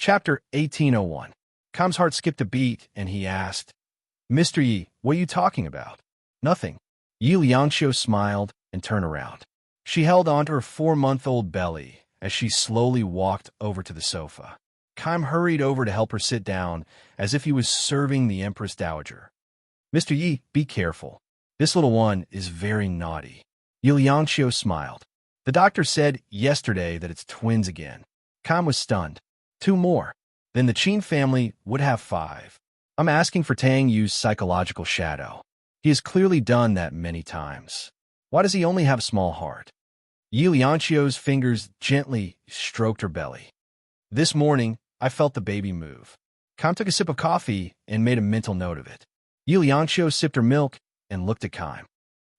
Chapter 1801. Kam's heart skipped a beat, and he asked, "Mr. Yi, what are you talking about?" "Nothing." Yi Liangxiu smiled and turned around. She held onto her 4-month-old belly as she slowly walked over to the sofa. Kam hurried over to help her sit down as if he was serving the Empress Dowager. "Mr. Yi, be careful. This little one is very naughty." Yi Liangxiu smiled. "The doctor said yesterday that it's twins again." Kam was stunned. 2 more. Then the Qin family would have 5. I'm asking for Tang Yu's psychological shadow. He has clearly done that many times. Why does he only have a small heart? Yi Liangxiu's fingers gently stroked her belly. "This morning, I felt the baby move." Kam took a sip of coffee and made a mental note of it. Yi Liangxiu sipped her milk and looked at Kam.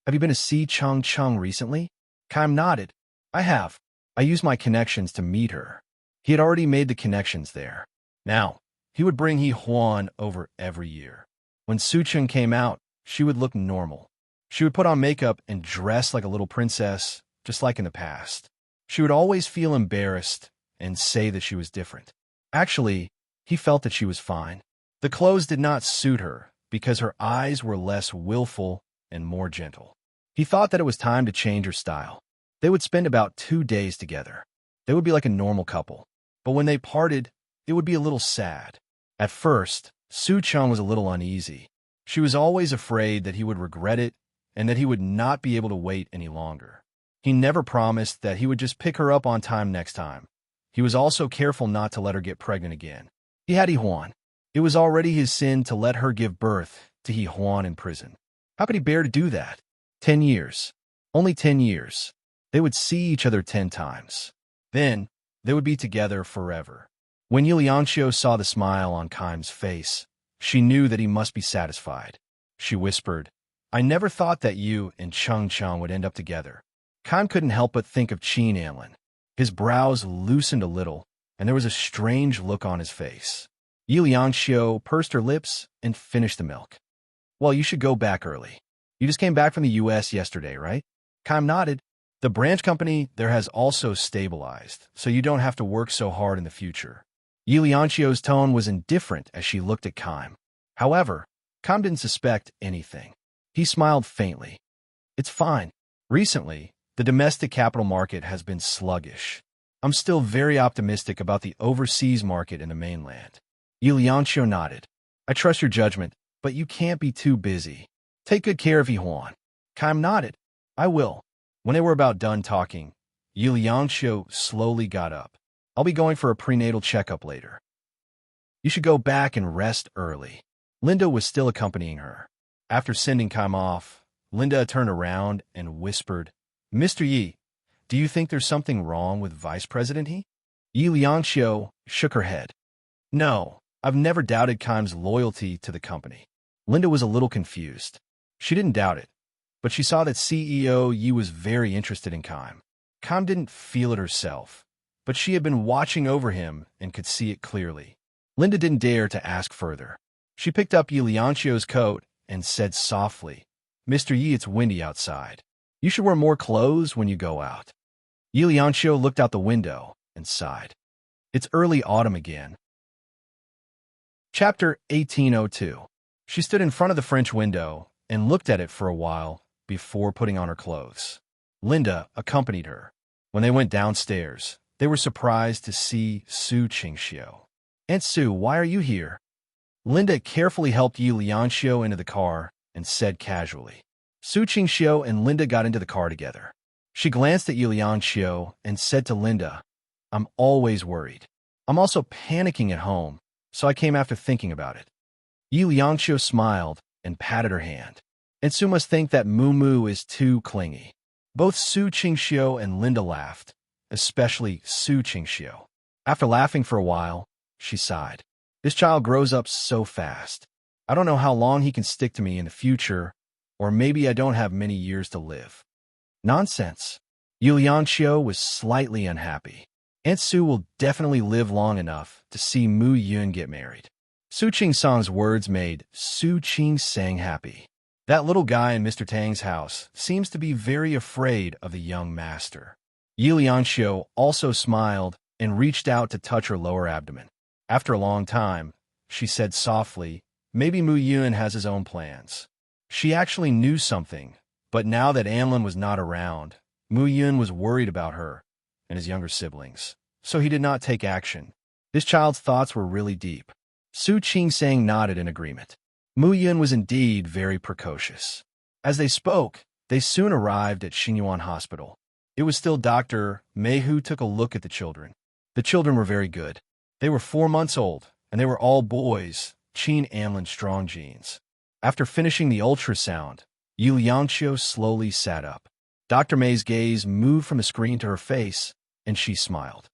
"Have you been to see Chang Cheng recently?" Kam nodded. "I have. I used my connections to meet her." He had already made the connections there. Now, he would bring He Huan over every year. When Su Cheng came out, she would look normal. She would put on makeup and dress like a little princess, just like in the past. She would always feel embarrassed and say that she was different. Actually, he felt that she was fine. The clothes did not suit her because her eyes were less willful and more gentle. He thought that it was time to change her style. They would spend about 2 days together. They would be like a normal couple. But when they parted, it would be a little sad. At first, Su Cheng was a little uneasy. She was always afraid that he would regret it and that he would not be able to wait any longer. He never promised that he would just pick her up on time next time. He was also careful not to let her get pregnant again. He had He Huan. It was already his sin to let her give birth to He Huan in prison. How could he bear to do that? 10 years. Only 10 years. They would see each other 10 times. Then, they would be together forever. When Yi Liangxiu saw the smile on Kam's face, she knew that he must be satisfied. She whispered, "I never thought that you and Cheng Cheng would end up together." Kam couldn't help but think of Qin Anlin. His brows loosened a little, and there was a strange look on his face. Yi Liangxiu pursed her lips and finished the milk. "Well, you should go back early. You just came back from the U.S. yesterday, right?" Kam nodded. "The branch company there has also stabilized, so you don't have to work so hard in the future." Yi Liangxiu's tone was indifferent as she looked at Kam. However, Kam didn't suspect anything. He smiled faintly. "It's fine. Recently, the domestic capital market has been sluggish. I'm still very optimistic about the overseas market in the mainland." Yi Liangxiu nodded. "I trust your judgment, but you can't be too busy. Take good care of He Huan." Kam nodded. "I will." When they were about done talking, Yi Liangxiu slowly got up. "I'll be going for a prenatal checkup later. You should go back and rest early." Linda was still accompanying her. After sending Kam off, Linda turned around and whispered, "Mr. Yi, do you think there's something wrong with Vice President He?" Yi Liangxiu shook her head. "No, I've never doubted Kam's loyalty to the company." Linda was a little confused. She didn't doubt it, but she saw that CEO Yi was very interested in Kam. Kam didn't feel it herself, but she had been watching over him and could see it clearly. Linda didn't dare to ask further. She picked up Yi Liangxiu's coat and said softly, "Mr. Yi, it's windy outside. You should wear more clothes when you go out." Yi Liangxiu looked out the window and sighed. It's early autumn again. Chapter 1802. She stood in front of the French window and looked at it for a while before putting on her clothes. Linda accompanied her. When they went downstairs, they were surprised to see Su Qingxiu. "Aunt Su, why are you here?" Linda carefully helped Yi Liangxiu into the car and said casually. Su Qingxiu and Linda got into the car together. She glanced at Yi Liangxiu and said to Linda, "I'm always worried. I'm also panicking at home, so I came after thinking about it." Yi Liangxiu smiled and patted her hand. "And Su must think that Moo is too clingy." Both Su Qingxiu and Linda laughed, especially Su Qingxiu. After laughing for a while, she sighed. "This child grows up so fast. I don't know how long he can stick to me in the future, or maybe I don't have many years to live." "Nonsense." Yi Liangxiu was slightly unhappy. Aunt Su will definitely live long enough to see Mu Yun get married. Su Qingsang's words made Su Qingsang happy. That little guy in Mr. Tang's house seems to be very afraid of the young master. Yi Liangxiu also smiled and reached out to touch her lower abdomen. After a long time, she said softly, maybe Mu Yun has his own plans. She actually knew something, but now that Anlin was not around, Mu Yun was worried about her and his younger siblings, so he did not take action. This child's thoughts were really deep. Su Qing-sang nodded in agreement. Mu Yun was indeed very precocious. As they spoke, they soon arrived at Xinyuan Hospital. It was still Dr. Mei who took a look at the children. The children were very good. They were 4 months old, and they were all boys, Qin Anlin strong genes. After finishing the ultrasound, Yu Liangqiu slowly sat up. Dr. Mei's gaze moved from the screen to her face, and she smiled.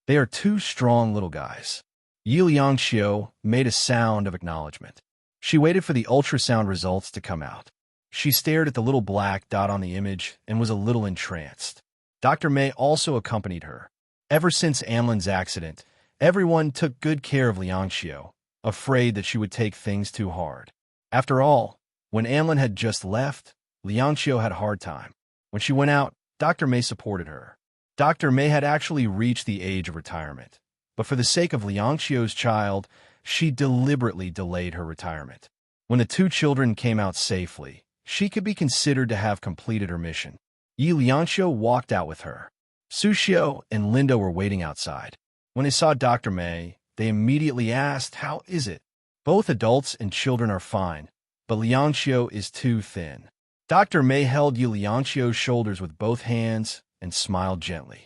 They are 2 strong little guys. Yu Liangqiu made a sound of acknowledgement. She waited for the ultrasound results to come out. She stared at the little black dot on the image and was a little entranced. Dr. Mei also accompanied her. Ever since Anlin's accident, everyone took good care of Liangqiu, afraid that she would take things too hard. After all, when Anlin had just left, Liangqiu had a hard time. When she went out, Dr. Mei supported her. Dr. Mei had actually reached the age of retirement, but for the sake of Liangqiu's child, she deliberately delayed her retirement. When the 2 children came out safely, she could be considered to have completed her mission. Yi Liangqiu walked out with her. Su Xiu and Linda were waiting outside. When they saw Dr. Mei, they immediately asked, "How is it?" Both adults and children are fine, but Liangqiu is too thin. Dr. Mei held Yu Liangqiu's shoulders with both hands and smiled gently.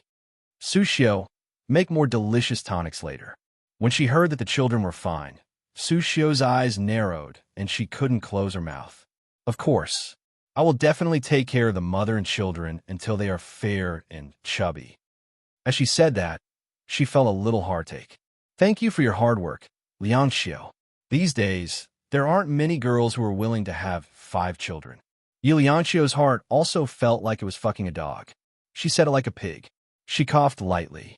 Su Xiu, make more delicious tonics later. When she heard that the children were fine, Su Xiu's eyes narrowed and she couldn't close her mouth. Of course, I will definitely take care of the mother and children until they are fair and chubby. As she said that, she felt a little heartache. Thank you for your hard work, Liangqiu. These days, there aren't many girls who are willing to have 5 children. Yi Liangqiu's heart also felt like it was fucking a dog. She said it like a pig. She coughed lightly.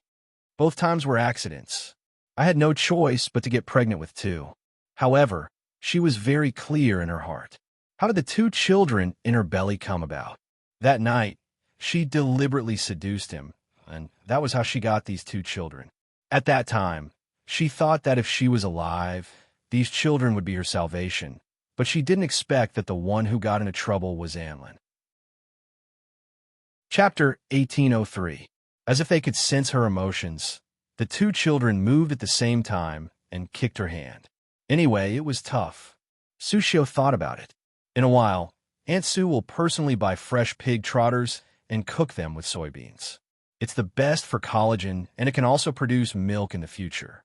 Both times were accidents. I had no choice but to get pregnant with 2. However, she was very clear in her heart. How did the 2 children in her belly come about? That night, she deliberately seduced him, and that was how she got these 2 children. At that time, she thought that if she was alive, these children would be her salvation, but she didn't expect that the one who got into trouble was Anlin. Chapter 1803. As if they could sense her emotions, the 2 children moved at the same time and kicked her hand. Anyway, it was tough. Su Xiu thought about it. In a while, Aunt Su will personally buy fresh pig trotters and cook them with soybeans. It's the best for collagen, and it can also produce milk in the future.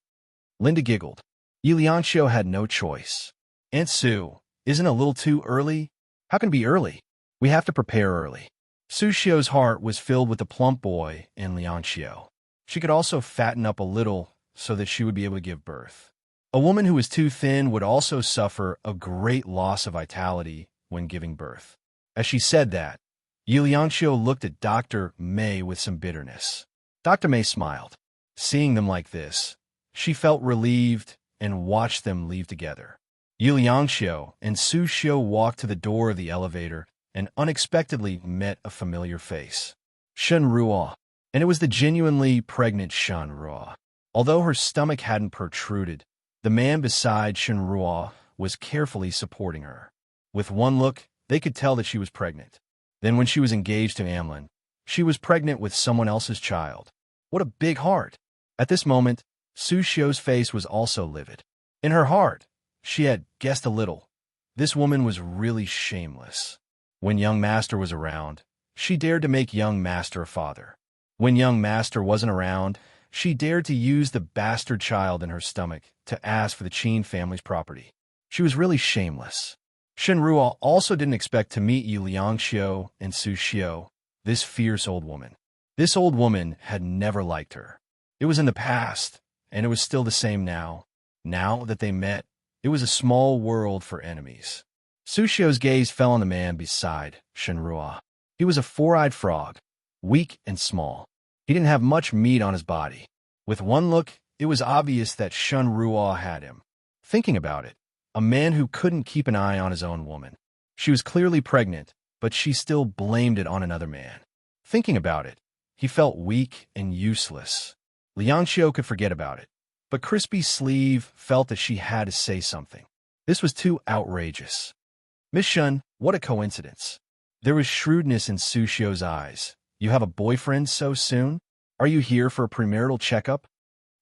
Linda giggled. Yi Liangqiu had no choice. Aunt Su, isn't it a little too early? How can it be early? We have to prepare early. Su Xiu's heart was filled with the plump boy and Liangqiu. She could also fatten up a little so that she would be able to give birth. A woman who was too thin would also suffer a great loss of vitality when giving birth. As she said that, Yi Liangqiu looked at Dr. Mei with some bitterness. Dr. Mei smiled. Seeing them like this, she felt relieved and watched them leave together. Yi Liangqiu and Su Xiu walked to the door of the elevator and unexpectedly met a familiar face. Shen Ruo. And it was the genuinely pregnant Shen Ruo. Although her stomach hadn't protruded, the man beside Shen Ruo was carefully supporting her. With one look, they could tell that she was pregnant. Then when she was engaged to Anlin, she was pregnant with someone else's child. What a big heart! At this moment, Su Xiu's face was also livid. In her heart, she had guessed a little. This woman was really shameless. When young master was around, she dared to make young master a father. When young master wasn't around, she dared to use the bastard child in her stomach to ask for the Qin family's property. She was really shameless. Shen Ruo also didn't expect to meet Yu Liangqiu and Su Xiu, this fierce old woman. This old woman had never liked her. It was in the past, and it was still the same now. Now that they met, it was a small world for enemies. Su Xiu's gaze fell on the man beside Shen Ruo. He was a 4-eyed frog, weak and small. He didn't have much meat on his body. With one look, it was obvious that Shen Ruo had him. Thinking about it, a man who couldn't keep an eye on his own woman. She was clearly pregnant, but she still blamed it on another man. Thinking about it, he felt weak and useless. Liangqiu could forget about it. but Crispy Sleeve felt that she had to say something. This was too outrageous. Miss Shun, what a coincidence. There was shrewdness in Sushio's eyes. You have a boyfriend so soon? Are you here for a premarital checkup?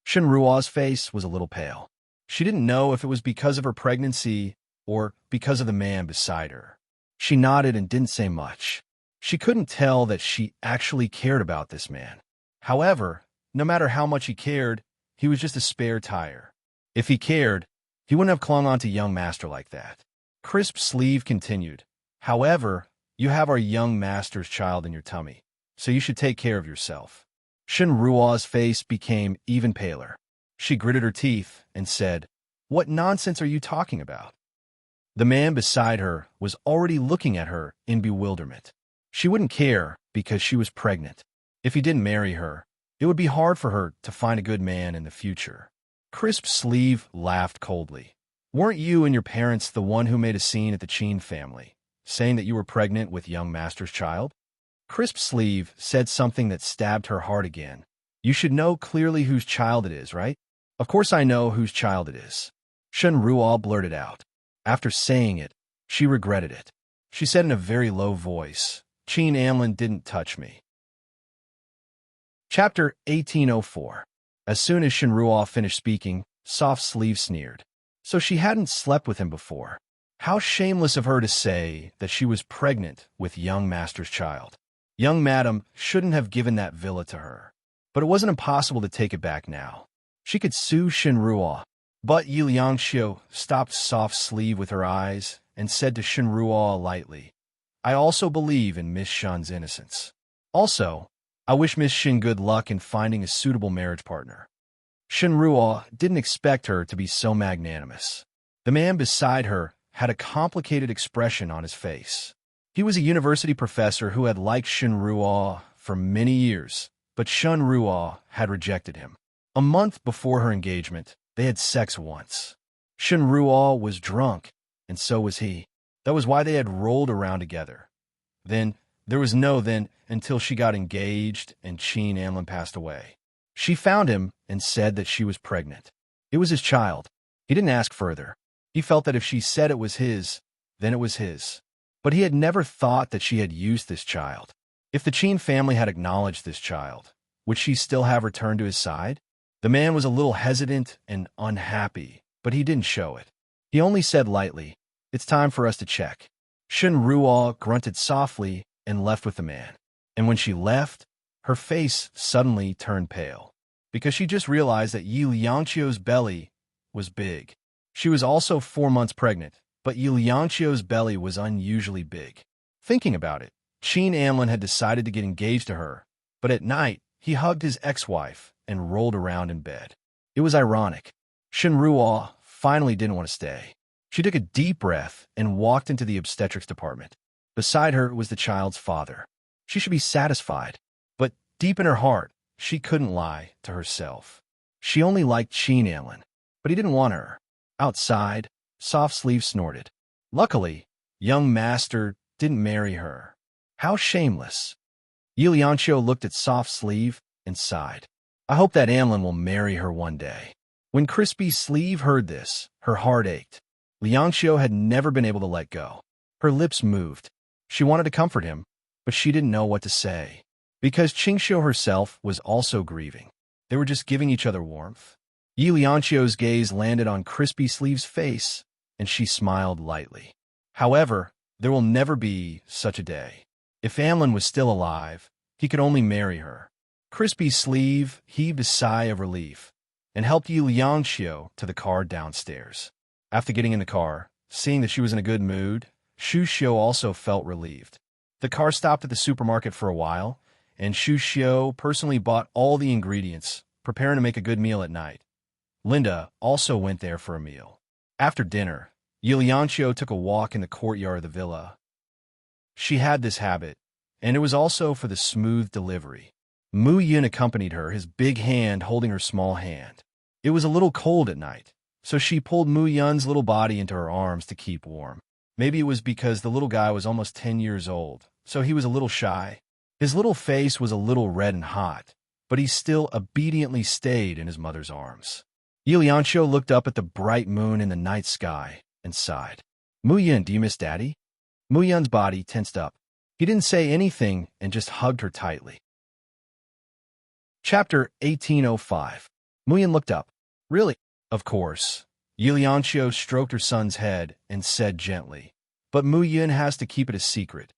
Shinrua's face was a little pale. She didn't know if it was because of her pregnancy or because of the man beside her. She nodded and didn't say much. She couldn't tell that she actually cared about this man. However, no matter how much he cared, he was just a spare tire. If he cared, he wouldn't have clung on to young master like that. Crisp Sleeve continued. However, you have our young master's child in your tummy, so you should take care of yourself. Shinrua's face became even paler. She gritted her teeth and said, What nonsense are you talking about? The man beside her was already looking at her in bewilderment. She wouldn't care because she was pregnant. If he didn't marry her, it would be hard for her to find a good man in the future. Crisp Sleeve laughed coldly. Weren't you and your parents the one who made a scene at the Chin family, saying that you were pregnant with young master's child? Crisp Sleeve said something that stabbed her heart again. You should know clearly whose child it is, right? Of course I know whose child it is. Shinrua blurted out. After saying it, she regretted it. She said in a very low voice, Chin Amlin didn't touch me. Chapter 1804. As soon as Shinrua finished speaking, Soft Sleeve sneered. So she hadn't slept with him before. How shameless of her to say that she was pregnant with young master's child. Young madam shouldn't have given that villa to her. But it wasn't impossible to take it back now. She could sue Shinrua. But Yi Liangxiu stopped Soft Sleeve with her eyes and said to Shinrua lightly, I also believe in Miss Shun's innocence. Also, I wish Miss Shin good luck in finding a suitable marriage partner. Shinrua didn't expect her to be so magnanimous. The man beside her had a complicated expression on his face. He was a university professor who had liked Shinrua for many years, but Shinrua had rejected him. A month before her engagement, they had sex once. Shinrua was drunk, and so was he. That was why they had rolled around together. Then, there was no then until she got engaged and Chin Amlin passed away. She found him and said that she was pregnant. It was his child. He didn't ask further. He felt that if she said it was his, then it was his. But he had never thought that she had used this child. If the Chin family had acknowledged this child, would she still have returned to his side? The man was a little hesitant and unhappy, but he didn't show it. He only said lightly, It's time for us to check. Shinrua grunted softly and left with the man. And when she left, her face suddenly turned pale, because she just realized that Yi Liangqiu's belly was big. She was also 4 months pregnant, but Yi Liangqiu's belly was unusually big. Thinking about it, Chin Amlin had decided to get engaged to her, but at night, he hugged his ex-wife and rolled around in bed. It was ironic. Shinrua finally didn't want to stay. She took a deep breath and walked into the obstetrics department. Beside her was the child's father. She should be satisfied. But deep in her heart, she couldn't lie to herself. She only liked Chin Amlin, but he didn't want her. Outside, Soft Sleeve snorted. Luckily, young master didn't marry her. How shameless. Yi Liangqiu looked at Soft Sleeve and sighed. I hope that Amlin will marry her one day. When Crispy Sleeve heard this, her heart ached. Liangqiu had never been able to let go. Her lips moved. She wanted to comfort him, but she didn't know what to say. Because Qingxiu herself was also grieving. They were just giving each other warmth. Yi Liangqiu's gaze landed on Crispy Sleeve's face, and she smiled lightly. However, there will never be such a day. If Amlin was still alive, he could only marry her. Crispy Sleeve heaved a sigh of relief and helped Yi Liangqiu to the car downstairs. After getting in the car, seeing that she was in a good mood, Shu Xiu also felt relieved. The car stopped at the supermarket for a while, and Shu Xiu personally bought all the ingredients, preparing to make a good meal at night. Linda also went there for a meal. After dinner, Yi Liangqiu took a walk in the courtyard of the villa. She had this habit, and it was also for the smooth delivery. Mu Yun accompanied her, his big hand holding her small hand. It was a little cold at night, so she pulled Mu Yun's little body into her arms to keep warm. Maybe it was because the little guy was almost 10 years old, so he was a little shy. His little face was a little red and hot, but he still obediently stayed in his mother's arms. Yi Lianxiu looked up at the bright moon in the night sky and sighed. Mu Yun, do you miss Daddy? Mu Yun's body tensed up. He didn't say anything and just hugged her tightly. Chapter 1805. Mu Yun looked up. Really? Of course. Yi Lianxiu stroked her son's head and said gently, but Mu Yun has to keep it a secret.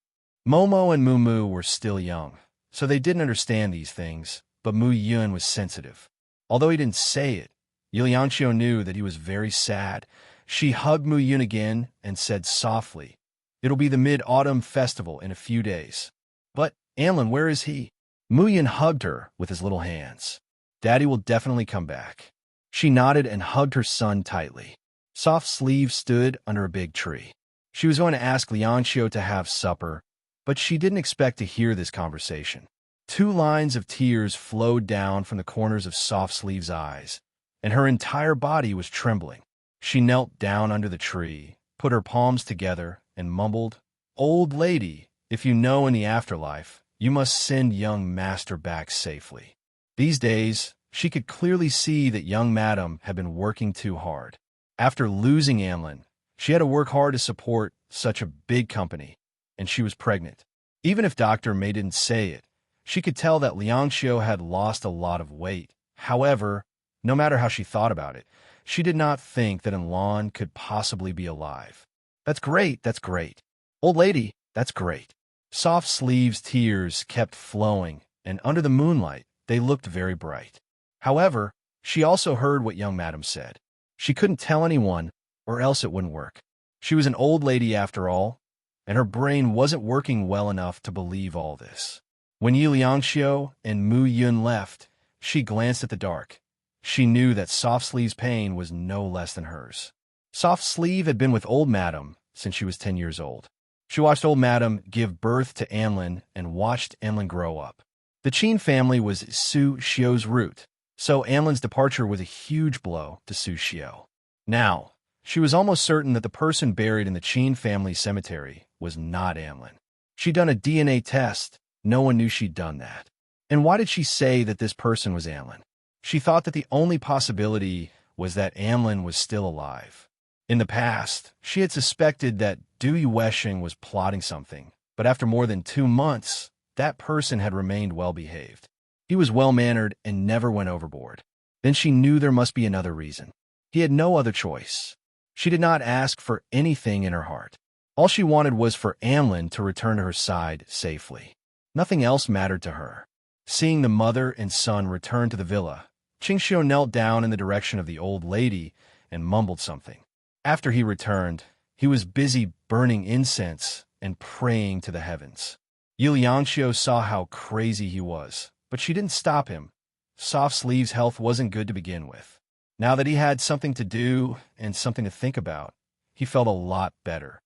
Momo and Mumu were still young, so they didn't understand these things, but Mu Yun was sensitive. Although he didn't say it, Yi Lianxiu knew that he was very sad. She hugged Mu Yun again and said softly, "It'll be the Mid-Autumn Festival in a few days." But, Anlin, where is he? Mu Yun hugged her with his little hands. Daddy will definitely come back. She nodded and hugged her son tightly. Soft Sleeve stood under a big tree. She was going to ask Lianxiu to have supper, but she didn't expect to hear this conversation. 2 lines of tears flowed down from the corners of Soft Sleeve's eyes, and her entire body was trembling. She knelt down under the tree, put her palms together, and mumbled, "Old lady, if you know in the afterlife, you must send young master back safely." These days, she could clearly see that young madam had been working too hard. After losing Anlin, she had to work hard to support such a big company, and she was pregnant. Even if Dr. May didn't say it, she could tell that Lianxiu had lost a lot of weight. However, no matter how she thought about it, she did not think that Anlan could possibly be alive. That's great, that's great. Old lady, that's great. Soft Sleeve's tears kept flowing, and under the moonlight, they looked very bright. However, she also heard what young madam said. She couldn't tell anyone, or else it wouldn't work. She was an old lady after all, and her brain wasn't working well enough to believe all this. When Yi Lianxiu and Mu Yun left, she glanced at the dark. She knew that Soft Sleeve's pain was no less than hers. Soft Sleeve had been with old madam since she was 10 years old. She watched old madam give birth to Anlin and watched Anlin grow up. The Qin family was Su Xiu's root, so Anlin's departure was a huge blow to Su Xiu. Now, she was almost certain that the person buried in the Qin family cemetery was not Anlin. She'd done a DNA test. No one knew she'd done that. And why did she say that this person was Anlin? She thought that the only possibility was that Anlin was still alive. In the past, she had suspected that Du Yuesheng was plotting something, but after more than 2 months, that person had remained well-behaved. He was well-mannered and never went overboard. Then she knew there must be another reason. He had no other choice. She did not ask for anything in her heart. All she wanted was for Anlin to return to her side safely. Nothing else mattered to her. Seeing the mother and son return to the villa, Qingxiu knelt down in the direction of the old lady and mumbled something. After he returned, he was busy burning incense and praying to the heavens. Yi Lianxiu saw how crazy he was, but she didn't stop him. Soft Sleeve's health wasn't good to begin with. Now that he had something to do and something to think about, he felt a lot better.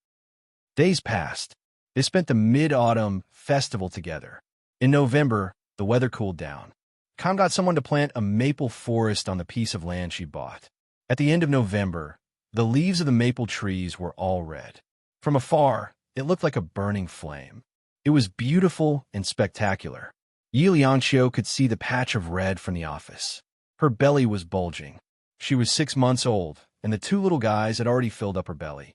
Days passed. They spent the Mid-Autumn Festival together. In November, the weather cooled down. Kam got someone to plant a maple forest on the piece of land she bought. At the end of November, the leaves of the maple trees were all red. From afar, it looked like a burning flame. It was beautiful and spectacular. Yi Lianxiu could see the patch of red from the office. Her belly was bulging. She was 6 months old, and the 2 little guys had already filled up her belly.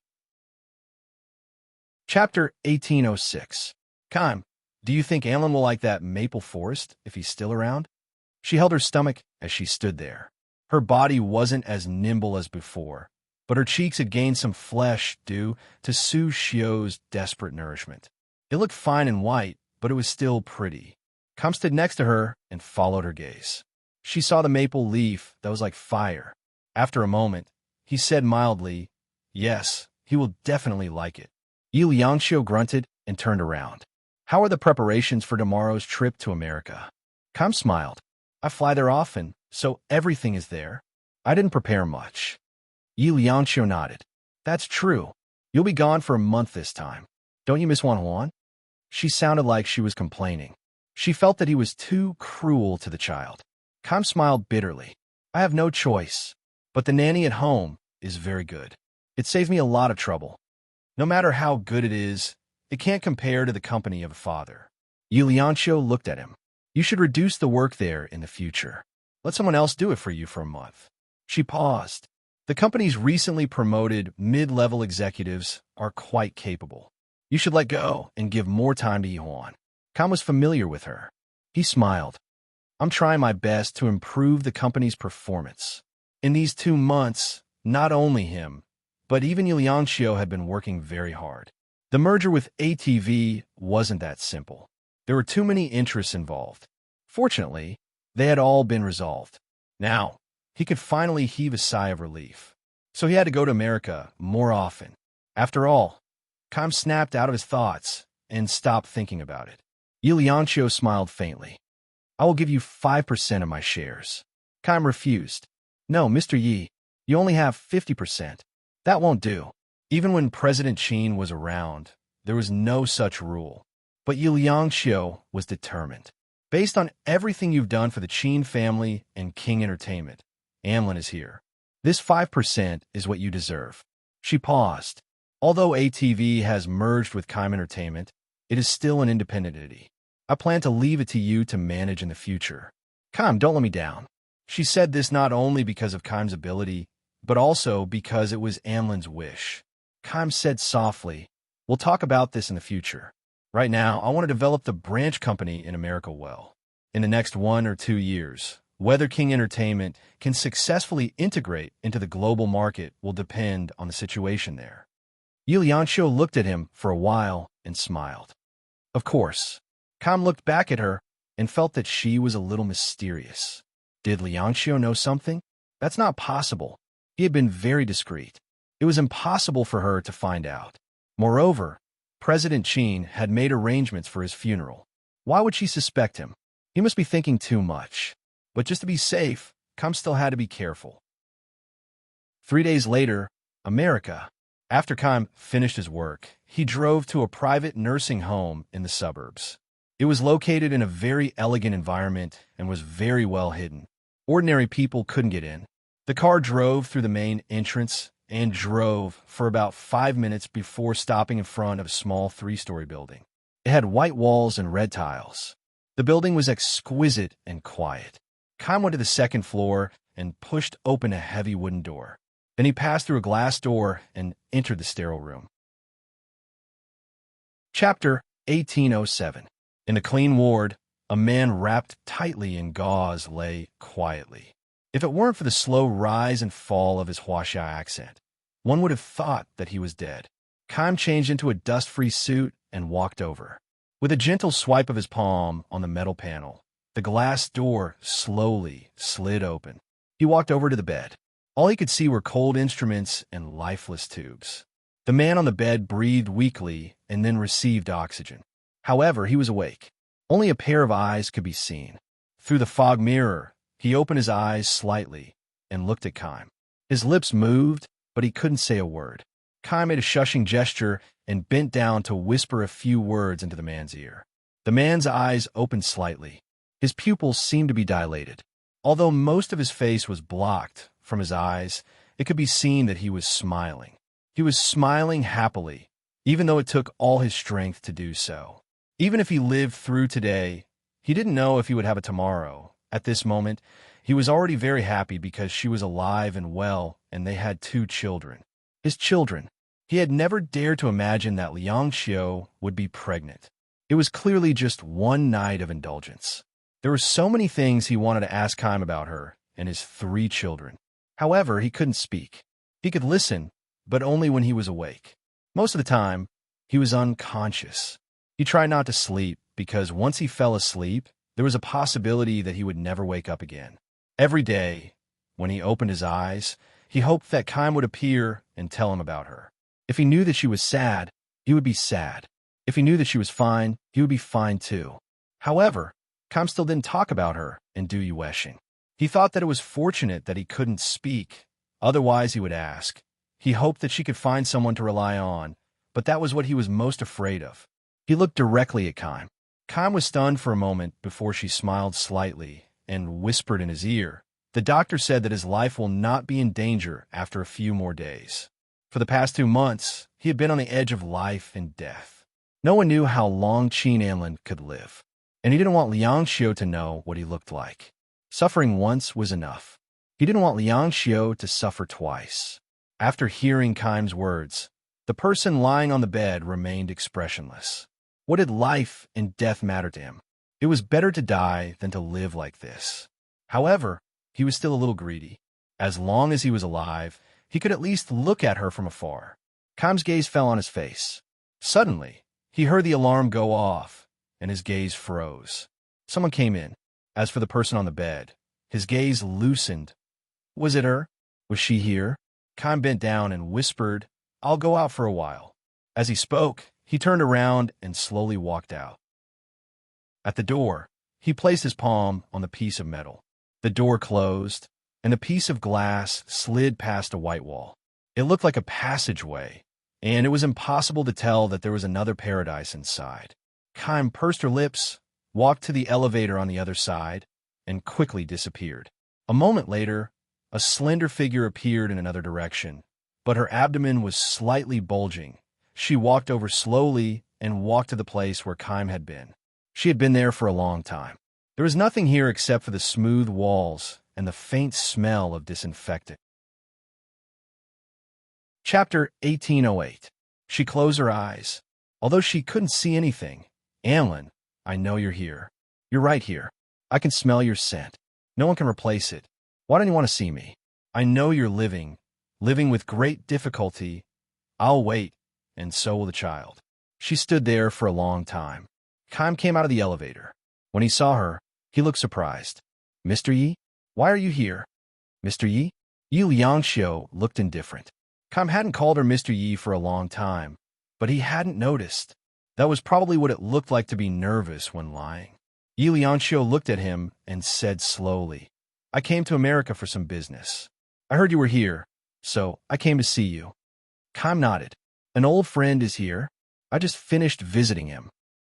Chapter 1806. Kam, do you think Anlin will like that maple forest if he's still around? She held her stomach as she stood there. Her body wasn't as nimble as before, but her cheeks had gained some flesh due to Su Xiu's desperate nourishment. It looked fine and white, but it was still pretty. Kam stood next to her and followed her gaze. She saw the maple leaf that was like fire. After a moment, he said mildly, "Yes, he will definitely like it." Yi Lianxiu grunted and turned around. "How are the preparations for tomorrow's trip to America?" Kam smiled. "I fly there often, so everything is there. I didn't prepare much." Yi Lianxiu nodded. "That's true. You'll be gone for a month this time. Don't you miss Wan Huan?" She sounded like she was complaining. She felt that he was too cruel to the child. Kam smiled bitterly. "I have no choice, but the nanny at home is very good. It saves me a lot of trouble. No matter how good it is, it can't compare to the company of a father." Yi Lianxiu looked at him. "You should reduce the work there in the future. Let someone else do it for you for a month." She paused. The company's recently promoted mid-level executives are quite capable. You should let go and give more time to Yuan. Kam was familiar with her. He smiled. I'm trying my best to improve the company's performance. In these 2 months, not only him, but even Liangxiu had been working very hard. The merger with ATV wasn't that simple. There were too many interests involved. Fortunately, they had all been resolved. Now, he could finally heave a sigh of relief. So he had to go to America more often. After all, Kam snapped out of his thoughts and stopped thinking about it. Liangxiu smiled faintly. I will give you 5% of my shares. Kam refused. No, Mr. Yi, you only have 50%. That won't do. Even when President Qin was around, there was no such rule. But Liangxiu was determined. Based on everything you've done for the Qin family and King Entertainment, Amlin is here. This 5% is what you deserve. She paused. Although ATV has merged with Kime Entertainment, it is still an independent entity. I plan to leave it to you to manage in the future. Kime, don't let me down. She said this not only because of Kime's ability, but also because it was Amlin's wish. Kime said softly, we'll talk about this in the future. Right now, I want to develop the branch company in America well. In the next 1 or 2 years, whether King Entertainment can successfully integrate into the global market will depend on the situation there. Liangxiu looked at him for a while and smiled. Of course. Kam looked back at her and felt that she was a little mysterious. Did Liangxiu know something? That's not possible. He had been very discreet. It was impossible for her to find out. Moreover, President Qin had made arrangements for his funeral. Why would she suspect him? He must be thinking too much. But just to be safe, Kam still had to be careful. 3 days later, America. After Kam finished his work, he drove to a private nursing home in the suburbs. It was located in a very elegant environment and was very well hidden. Ordinary people couldn't get in. The car drove through the main entrance and drove for about 5 minutes before stopping in front of a small 3-story building. It had white walls and red tiles. The building was exquisite and quiet. Kam went to the 2nd floor and pushed open a heavy wooden door. Then he passed through a glass door and entered the sterile room. Chapter 1807. In the clean ward, a man wrapped tightly in gauze lay quietly. If it weren't for the slow rise and fall of his Huaxia accent, one would have thought that he was dead. Kam changed into a dust-free suit and walked over. With a gentle swipe of his palm on the metal panel, the glass door slowly slid open. He walked over to the bed. All he could see were cold instruments and lifeless tubes. The man on the bed breathed weakly and then received oxygen. However, he was awake. Only a pair of eyes could be seen. Through the fog mirror, he opened his eyes slightly and looked at Kime. His lips moved, but he couldn't say a word. Kime made a shushing gesture and bent down to whisper a few words into the man's ear. The man's eyes opened slightly. His pupils seemed to be dilated. Although most of his face was blocked from his eyes, it could be seen that he was smiling. He was smiling happily, even though it took all his strength to do so. Even if he lived through today, he didn't know if he would have a tomorrow. At this moment, he was already very happy because she was alive and well, and they had 2 children. His children. He had never dared to imagine that Liangxiu would be pregnant. It was clearly just one night of indulgence. There were so many things he wanted to ask Kime about her and his 3 children. However, he couldn't speak. He could listen, but only when he was awake. Most of the time, he was unconscious. He tried not to sleep because once he fell asleep, there was a possibility that he would never wake up again. Every day, when he opened his eyes, he hoped that Kime would appear and tell him about her. If he knew that she was sad, he would be sad. If he knew that she was fine, he would be fine too. However, Kime still didn't talk about her and do yueshing. He thought that it was fortunate that he couldn't speak. Otherwise, he would ask. He hoped that she could find someone to rely on, but that was what he was most afraid of. He looked directly at Kime. Kime was stunned for a moment before she smiled slightly and whispered in his ear. The doctor said that his life will not be in danger after a few more days. For the past 2 months, he had been on the edge of life and death. No one knew how long Qin Anlin could live, and he didn't want Liangxiu to know what he looked like. Suffering once was enough. He didn't want Liang Xiao to suffer twice. After hearing Kaim's words, the person lying on the bed remained expressionless. What did life and death matter to him? It was better to die than to live like this. However, he was still a little greedy. As long as he was alive, he could at least look at her from afar. Kaim's gaze fell on his face. Suddenly, he heard the alarm go off, and his gaze froze. Someone came in. As for the person on the bed, his gaze loosened. Was it her? Was she here? Kaim bent down and whispered, "I'll go out for a while." As he spoke, he turned around and slowly walked out. At the door, he placed his palm on the piece of metal. The door closed, and the piece of glass slid past a white wall. It looked like a passageway, and it was impossible to tell that there was another paradise inside. Kaim pursed her lips, walked to the elevator on the other side, and quickly disappeared. A moment later, a slender figure appeared in another direction, but her abdomen was slightly bulging. She walked over slowly and walked to the place where Kaim had been. She had been there for a long time. There was nothing here except for the smooth walls and the faint smell of disinfectant. Chapter 1808. She closed her eyes. Although she couldn't see anything, "Anlin, I know you're here. You're right here. I can smell your scent. No one can replace it. Why don't you want to see me? I know you're living with great difficulty. I'll wait, and so will the child." She stood there for a long time. Kaim came out of the elevator. When he saw her, he looked surprised. "Mr. Yi? Why are you here?" "Mr. Yi?" Yu Liangxiu looked indifferent. Kaim hadn't called her Mr. Yi for a long time, but he hadn't noticed. That was probably what it looked like to be nervous when lying. Yu Liangxiu looked at him and said slowly, "I came to America for some business. I heard you were here, so I came to see you." Kaim nodded. "An old friend is here. I just finished visiting him."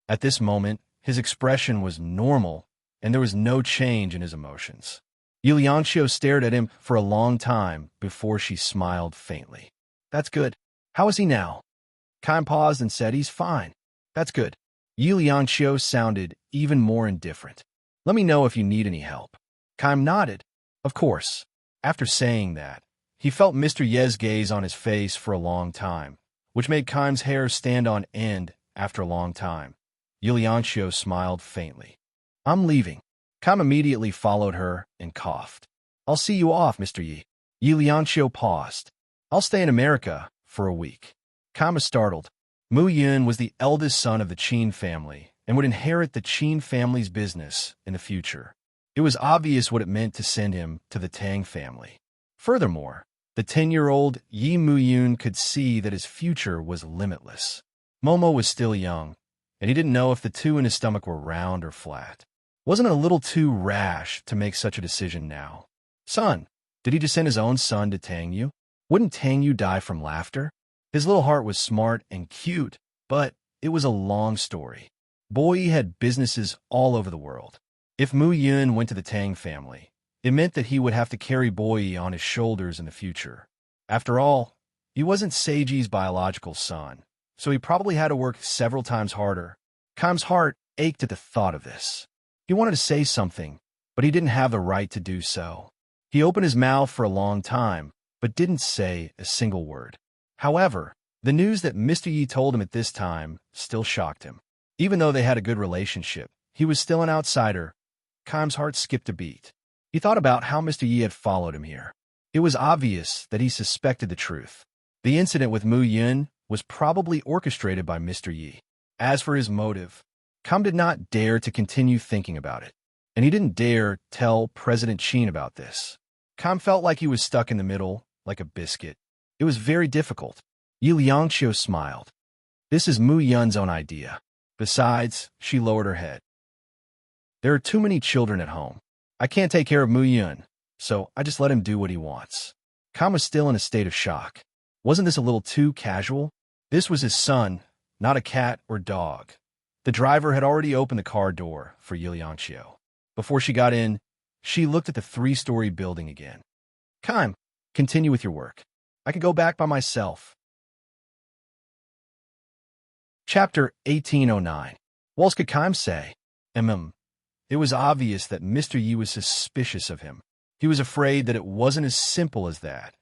At this moment, his expression was normal, and there was no change in his emotions. Yu Liangxiu stared at him for a long time before she smiled faintly. "That's good. How is he now?" Kaim paused and said, "He's fine." "That's good." Yu Liangxiu sounded even more indifferent. "Let me know if you need any help." Kaim nodded. "Of course." After saying that, he felt Mr. Ye's gaze on his face for a long time, which made Kaim's hair stand on end after a long time. Yu Liangxiu smiled faintly. "I'm leaving." Kaim immediately followed her and coughed. "I'll see you off, Mr. Yi." Yu Liangxiu paused. "I'll stay in America for a week." Kaim was startled. Mu Yun was the eldest son of the Qin family and would inherit the Qin family's business in the future. It was obvious what it meant to send him to the Tang family. Furthermore, the 10-year-old Yi Mu Yun could see that his future was limitless. Momo was still young, and he didn't know if the two in his stomach were round or flat. Wasn't it a little too rash to make such a decision now? Son, did he just send his own son to Tang Yu? Wouldn't Tang Yu die from laughter? His little heart was smart and cute, but it was a long story. Boyi had businesses all over the world. If Mu Yun went to the Tang family, it meant that he would have to carry Boyi on his shoulders in the future. After all, he wasn't Seiji's biological son, so he probably had to work several times harder. Kaim's heart ached at the thought of this. He wanted to say something, but he didn't have the right to do so. He opened his mouth for a long time, but didn't say a single word. However, the news that Mr. Yi told him at this time still shocked him. Even though they had a good relationship, he was still an outsider. Kaim's heart skipped a beat. He thought about how Mr. Yi had followed him here. It was obvious that he suspected the truth. The incident with Mu Yun was probably orchestrated by Mr. Yi. As for his motive, Kaim did not dare to continue thinking about it, and he didn't dare tell President Qin about this. Kaim felt like he was stuck in the middle, like a biscuit. It was very difficult. Yu Liangxiu smiled. "This is Mu Yun's own idea. Besides," she lowered her head, "there are too many children at home. I can't take care of Mu Yun, so I just let him do what he wants." Kaim was still in a state of shock. Wasn't this a little too casual? This was his son, not a cat or dog. The driver had already opened the car door for Yu Liangxiu. Before she got in, she looked at the 3-story building again. "Kaim, continue with your work. I can go back by myself." Chapter 1809. What else could Kaim say? It was obvious that Mr. Yi was suspicious of him. He was afraid that it wasn't as simple as that,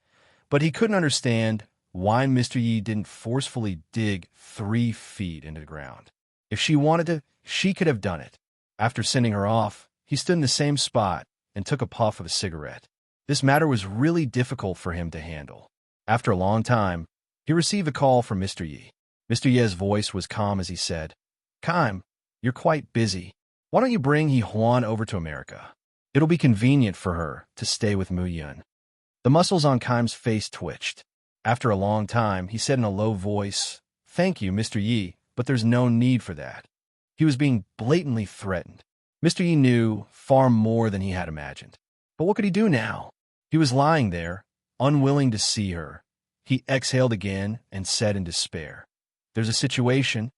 but he couldn't understand why Mr. Yi didn't forcefully dig 3 feet into the ground. If she wanted to, she could have done it. After sending her off, he stood in the same spot and took a puff of a cigarette. This matter was really difficult for him to handle. After a long time, he received a call from Mr. Yi. Mr. Ye's voice was calm as he said, "Kim, you're quite busy. Why don't you bring He Huan over to America? It'll be convenient for her to stay with Mu Yun." The muscles on Kim's face twitched. After a long time, he said in a low voice, "Thank you, Mr. Yi, but there's no need for that." He was being blatantly threatened. Mr. Yi knew far more than he had imagined. But what could he do now? He was lying there, unwilling to see her. He exhaled again and said in despair, there's a situation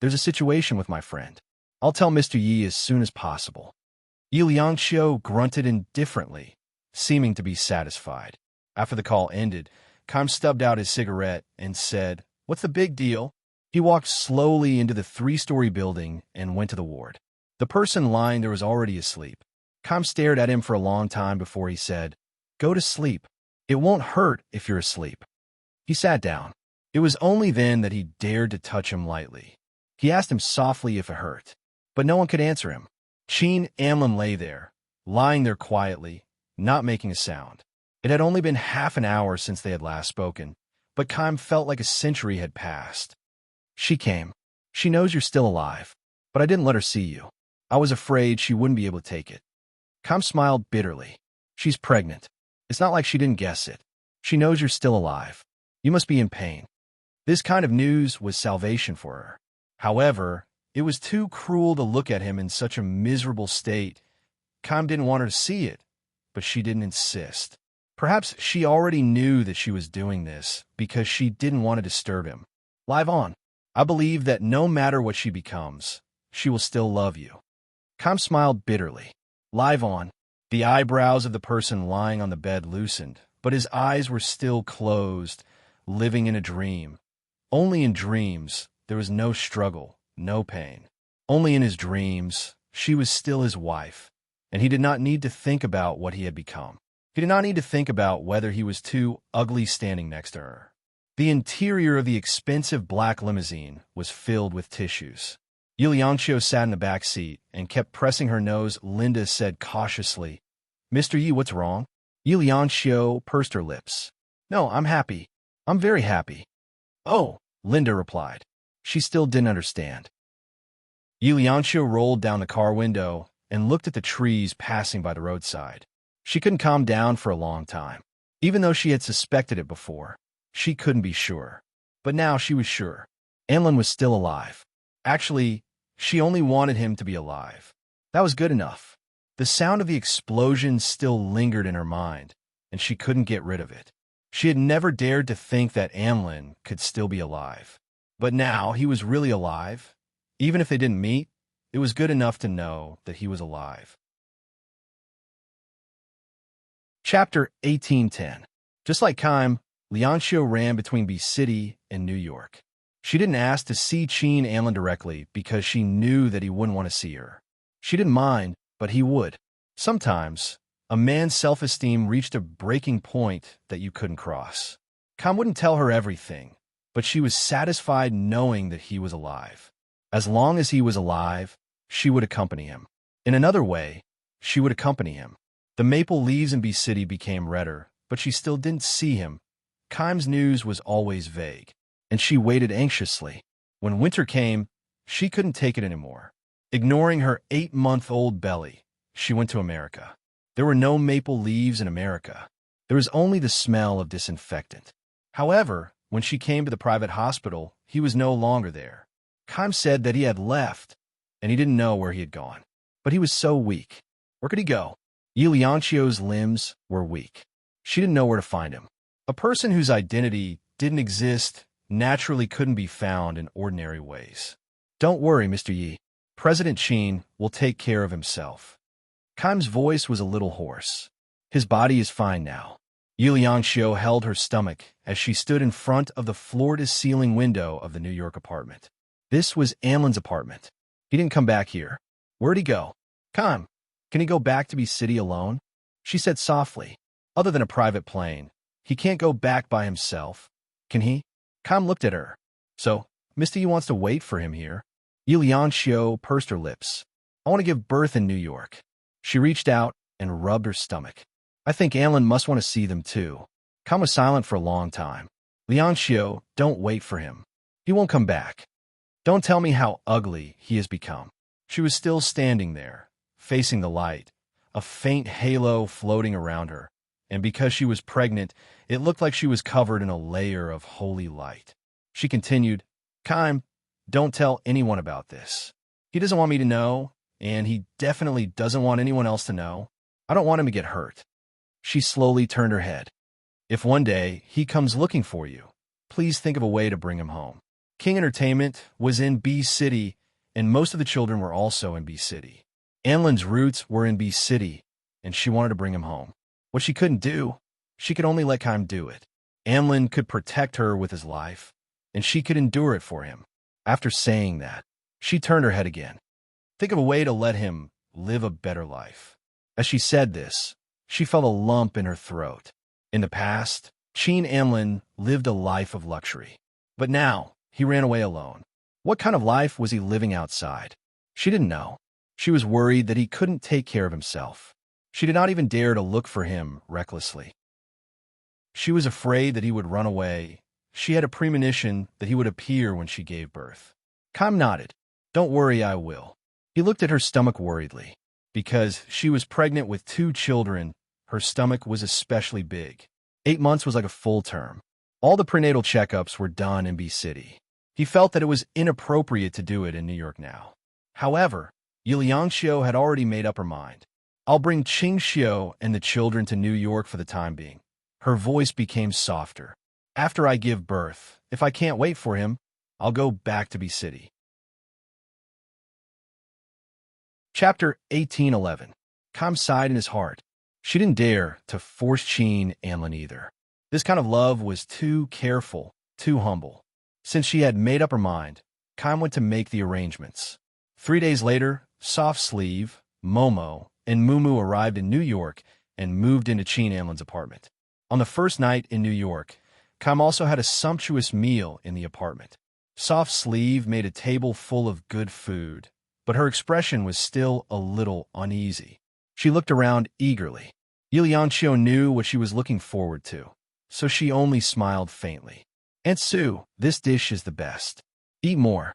with my friend. I'll tell Mr. Yi as soon as possible." Yi Liangxiu grunted indifferently, seeming to be satisfied. After the call ended, Kim stubbed out his cigarette and said, "What's the big deal?" He walked slowly into the 3-story building and went to the ward. The person lying there was already asleep. Kim stared at him for a long time before he said, "Go to sleep. It won't hurt if you're asleep." He sat down. It was only then that he dared to touch him lightly. He asked him softly if it hurt, but no one could answer him. Qin Anlin lay there, lying there quietly, not making a sound. It had only been half an hour since they had last spoken, but Kim felt like a century had passed. "She came. She knows you're still alive, but I didn't let her see you. I was afraid she wouldn't be able to take it." Kim smiled bitterly. "She's pregnant. It's not like she didn't guess it. She knows you're still alive. You must be in pain." This kind of news was salvation for her. However, it was too cruel to look at him in such a miserable state. Kim didn't want her to see it, but she didn't insist. Perhaps she already knew that she was doing this because she didn't want to disturb him. "Live on. I believe that no matter what she becomes, she will still love you." Kim smiled bitterly. "Live on." The eyebrows of the person lying on the bed loosened, but his eyes were still closed, living in a dream. Only in dreams, there was no struggle, no pain. Only in his dreams, she was still his wife, and he did not need to think about what he had become. He did not need to think about whether he was too ugly standing next to her. The interior of the expensive black limousine was filled with tissues. Yi Liangxiu sat in the back seat and kept pressing her nose. Linda said cautiously, "Mr. Yi, what's wrong?" Yi Liangxiu pursed her lips. "No, I'm happy. I'm very happy." "Oh," Linda replied. She still didn't understand. Yi Liangxiu rolled down the car window and looked at the trees passing by the roadside. She couldn't calm down for a long time. Even though she had suspected it before, she couldn't be sure. But now she was sure. Anlin was still alive. Actually, she only wanted him to be alive. That was good enough. The sound of the explosion still lingered in her mind, and she couldn't get rid of it. She had never dared to think that Anlin could still be alive. But now he was really alive. Even if they didn't meet, it was good enough to know that he was alive. Chapter 1810. Just like Kim, Liangxiu ran between B City and New York. She didn't ask to see Qin Anlin directly because she knew that he wouldn't want to see her. She didn't mind, but he would. Sometimes, a man's self-esteem reached a breaking point that you couldn't cross. Kim wouldn't tell her everything, but she was satisfied knowing that he was alive. As long as he was alive, she would accompany him. In another way, she would accompany him. The maple leaves in B City became redder, but she still didn't see him. Kim's news was always vague, and she waited anxiously. When winter came, she couldn't take it anymore. Ignoring her 8-month-old belly, she went to America. There were no maple leaves in America. There was only the smell of disinfectant. However, when she came to the private hospital, he was no longer there. Kim said that he had left, and he didn't know where he had gone. But he was so weak. Where could he go? Yi Liangxiu's limbs were weak. She didn't know where to find him. A person whose identity didn't exist naturally couldn't be found in ordinary ways. "Don't worry, Mr. Yi. President Qin will take care of himself." Kim's voice was a little hoarse. "His body is fine now." Yi Liangxiu held her stomach as she stood in front of the floor-to-ceiling window of the New York apartment. This was Anlin's apartment. He didn't come back here. Where'd he go? "Kim, can he go back to B City alone?" She said softly. Other than a private plane, he can't go back by himself, can he? Kam looked at her. So, Mr. Yi wants to wait for him here? Yi Liangxiu pursed her lips. I want to give birth in New York. She reached out and rubbed her stomach. I think Anlin must want to see them too. Kam was silent for a long time. Liangxiu, don't wait for him. He won't come back. Don't tell me how ugly he has become. She was still standing there, facing the light, a faint halo floating around her, and because she was pregnant, it looked like she was covered in a layer of holy light. She continued, Kaim, don't tell anyone about this. He doesn't want me to know, and he definitely doesn't want anyone else to know. I don't want him to get hurt. She slowly turned her head. If one day he comes looking for you, please think of a way to bring him home. King Entertainment was in B City, and most of the children were also in B City. Anlin's roots were in B City, and she wanted to bring him home. What she couldn't do, she could only let Kaim do it. Anlin could protect her with his life, and she could endure it for him. After saying that, she turned her head again. Think of a way to let him live a better life. As she said this, she felt a lump in her throat. In the past, Qin Anlin lived a life of luxury. But now, he ran away alone. What kind of life was he living outside? She didn't know. She was worried that he couldn't take care of himself. She did not even dare to look for him recklessly. She was afraid that he would run away. She had a premonition that he would appear when she gave birth. Kaim nodded. Don't worry, I will. He looked at her stomach worriedly. Because she was pregnant with 2 children, her stomach was especially big. 8 months was like a full term. All the prenatal checkups were done in B City. He felt that it was inappropriate to do it in New York now. However, Yi Liangxiu had already made up her mind. I'll bring Qingxiu and the children to New York for the time being. Her voice became softer. After I give birth, if I can't wait for him, I'll go back to B City. Chapter 1811. Kaim sighed in his heart. She didn't dare to force Qin Anlin either. This kind of love was too careful, too humble. Since she had made up her mind, Kaim went to make the arrangements. 3 days later, Soft Sleeve, Momo, and Mumu arrived in New York and moved into Qin Anlin's apartment. On the first night in New York, Kaim also had a sumptuous meal in the apartment. Soft Sleeve made a table full of good food, but her expression was still a little uneasy. She looked around eagerly. Yi Liangxiu knew what she was looking forward to, so she only smiled faintly. Aunt Sue, this dish is the best. Eat more.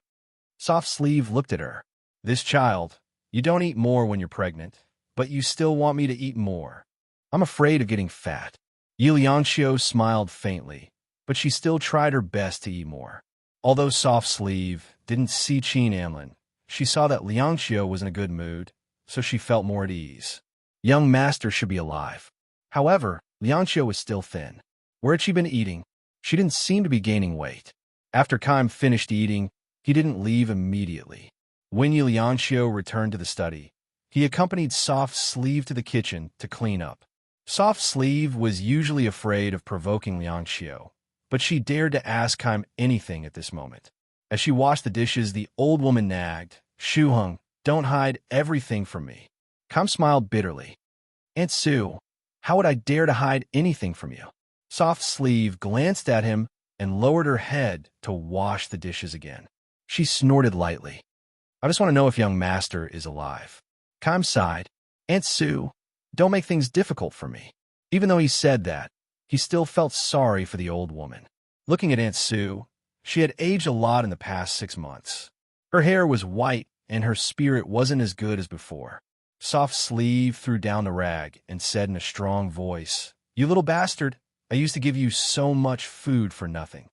Soft Sleeve looked at her. This child, you don't eat more when you're pregnant, but you still want me to eat more. I'm afraid of getting fat. Yi Liangxiu smiled faintly, but she still tried her best to eat more. Although Soft Sleeve didn't see Qin Anlin, she saw that Liangxiu was in a good mood, so she felt more at ease. Young master should be alive. However, Liangxiu was still thin. Where had she been eating? She didn't seem to be gaining weight. After Kaim finished eating, he didn't leave immediately. When Yi Liangxiu returned to the study, he accompanied Soft Sleeve to the kitchen to clean up. Soft Sleeve was usually afraid of provoking Liangxiu, but she dared to ask Kaim anything at this moment. As she washed the dishes, the old woman nagged, Shuheng, don't hide everything from me. Kaim smiled bitterly. Aunt Sue, how would I dare to hide anything from you? Soft Sleeve glanced at him and lowered her head to wash the dishes again. She snorted lightly. I just want to know if young master is alive. Kaim sighed. Aunt Sue, don't make things difficult for me. Even though he said that, he still felt sorry for the old woman. Looking at Aunt Sue, she had aged a lot in the past 6 months. Her hair was white and her spirit wasn't as good as before. Soft Sleeve threw down the rag and said in a strong voice, You little bastard, I used to give you so much food for nothing.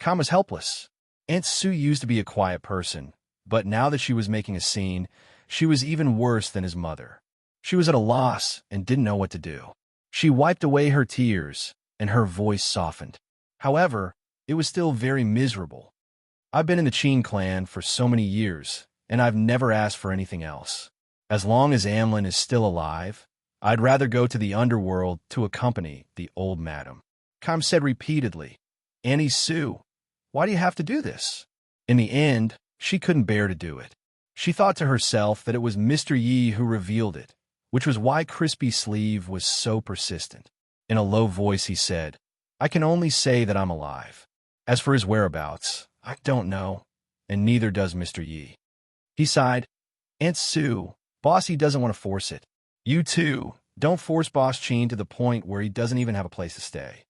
Kaim was helpless. Aunt Sue used to be a quiet person, but now that she was making a scene, she was even worse than his mother. She was at a loss and didn't know what to do. She wiped away her tears, and her voice softened. However, it was still very miserable. I've been in the Qin clan for so many years, and I've never asked for anything else. As long as Anlin is still alive, I'd rather go to the underworld to accompany the old madam. Kaim said repeatedly, Auntie Sue, why do you have to do this? In the end, she couldn't bear to do it. She thought to herself that it was Mr. Yi who revealed it, which was why Crispy Sleeve was so persistent. In a low voice, he said, "I can only say that I'm alive. As for his whereabouts, I don't know, and neither does Mr. Yi." He sighed. "Aunt Sue, Bossy doesn't want to force it. You too. Don't force Boss Chin to the point where he doesn't even have a place to stay."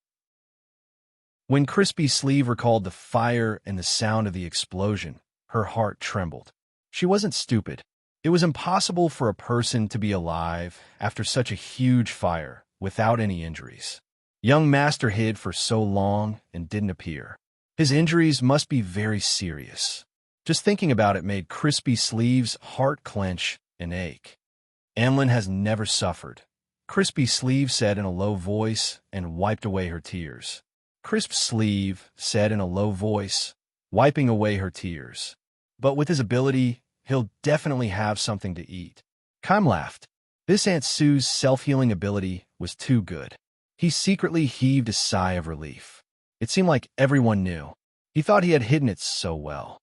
When Crispy Sleeve recalled the fire and the sound of the explosion, her heart trembled. She wasn't stupid. It was impossible for a person to be alive after such a huge fire without any injuries. Young Master hid for so long and didn't appear. His injuries must be very serious. Just thinking about it made Crispy Sleeve's heart clench and ache. Anlin has never suffered, Crispy Sleeve said in a low voice and wiped away her tears. Crisp Sleeve said in a low voice, wiping away her tears. But with his ability, he'll definitely have something to eat. Kime laughed. This Aunt Sue's self-healing ability was too good. He secretly heaved a sigh of relief. It seemed like everyone knew. He thought he had hidden it so well.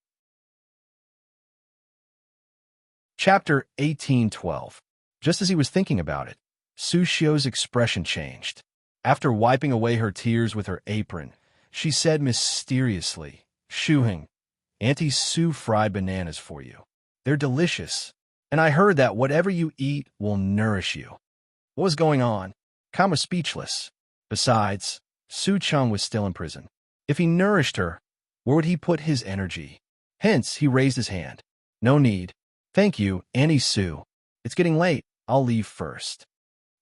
Chapter 1812. Just as he was thinking about it, Su Xiu's expression changed. After wiping away her tears with her apron, she said mysteriously, "Shuheng, Auntie Su fried bananas for you. They're delicious, and I heard that whatever you eat will nourish you." What was going on? Kime was speechless. Besides, Su Cheng was still in prison. If he nourished her, where would he put his energy? Hence, he raised his hand. "No need. Thank you, Auntie Su. It's getting late. I'll leave first."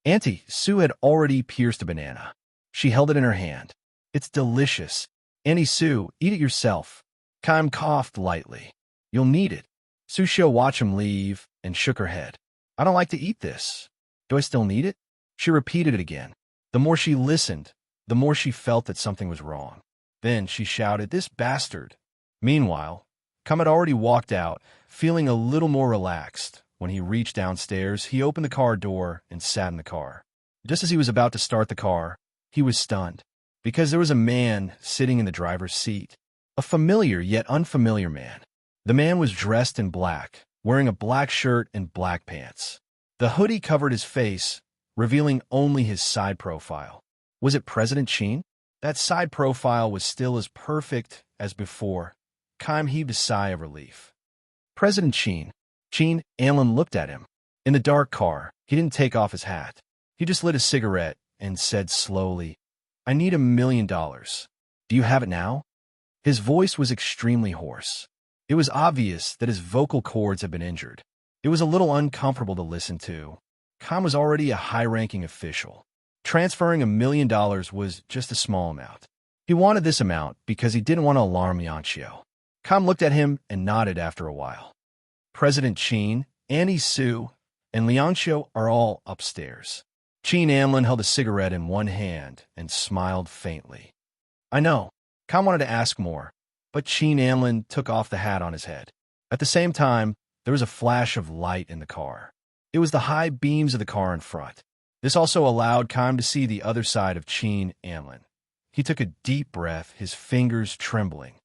Auntie Su had already pierced a banana. She held it in her hand. "It's delicious. Auntie Su, eat it yourself." Kime coughed lightly. "You'll need it." Su Xiu watched him leave and shook her head. "I don't like to eat this. Do I still need it?" She repeated it again. The more she listened, the more she felt that something was wrong. Then she shouted, "This bastard!" Meanwhile, Kime had already walked out, feeling a little more relaxed. When he reached downstairs, he opened the car door and sat in the car. Just as he was about to start the car, he was stunned, because there was a man sitting in the driver's seat. A familiar yet unfamiliar man. The man was dressed in black, wearing a black shirt and black pants. The hoodie covered his face, revealing only his side profile. Was it President Chin? That side profile was still as perfect as before. Kime heaved a sigh of relief. President Chin. Anlin looked at him. In the dark car, he didn't take off his hat. He just lit a cigarette and said slowly, "I need $1 million. Do you have it now?" His voice was extremely hoarse. It was obvious that his vocal cords had been injured. It was a little uncomfortable to listen to. Kime was already a high-ranking official. Transferring $1 million was just a small amount. He wanted this amount because he didn't want to alarm Liangxiu. Kime looked at him and nodded after a while. President Chin, Auntie Su, and Liangxiu are all upstairs. Chin Anlin held a cigarette in one hand and smiled faintly. "I know." Kime wanted to ask more, but Chin Anlin took off the hat on his head. At the same time, there was a flash of light in the car. It was the high beams of the car in front. This also allowed Kime to see the other side of Chin Anlin. He took a deep breath, his fingers trembling.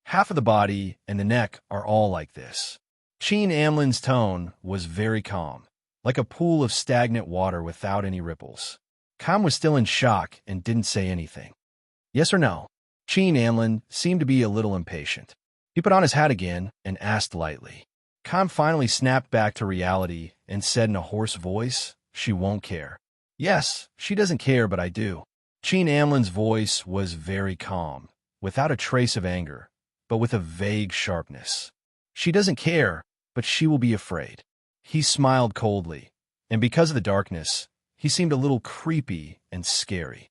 Half of the body and the neck are all like this. Chin Anlin's tone was very calm, like a pool of stagnant water without any ripples. Kime was still in shock and didn't say anything. Yes or no? Chin Anlin seemed to be a little impatient. He put on his hat again and asked lightly. Kime finally snapped back to reality and said in a hoarse voice, "She won't care." "Yes, she doesn't care, but I do." Chin Anlin's voice was very calm, without a trace of anger, but with a vague sharpness. "She doesn't care, but she will be afraid." He smiled coldly, and because of the darkness, he seemed a little creepy and scary.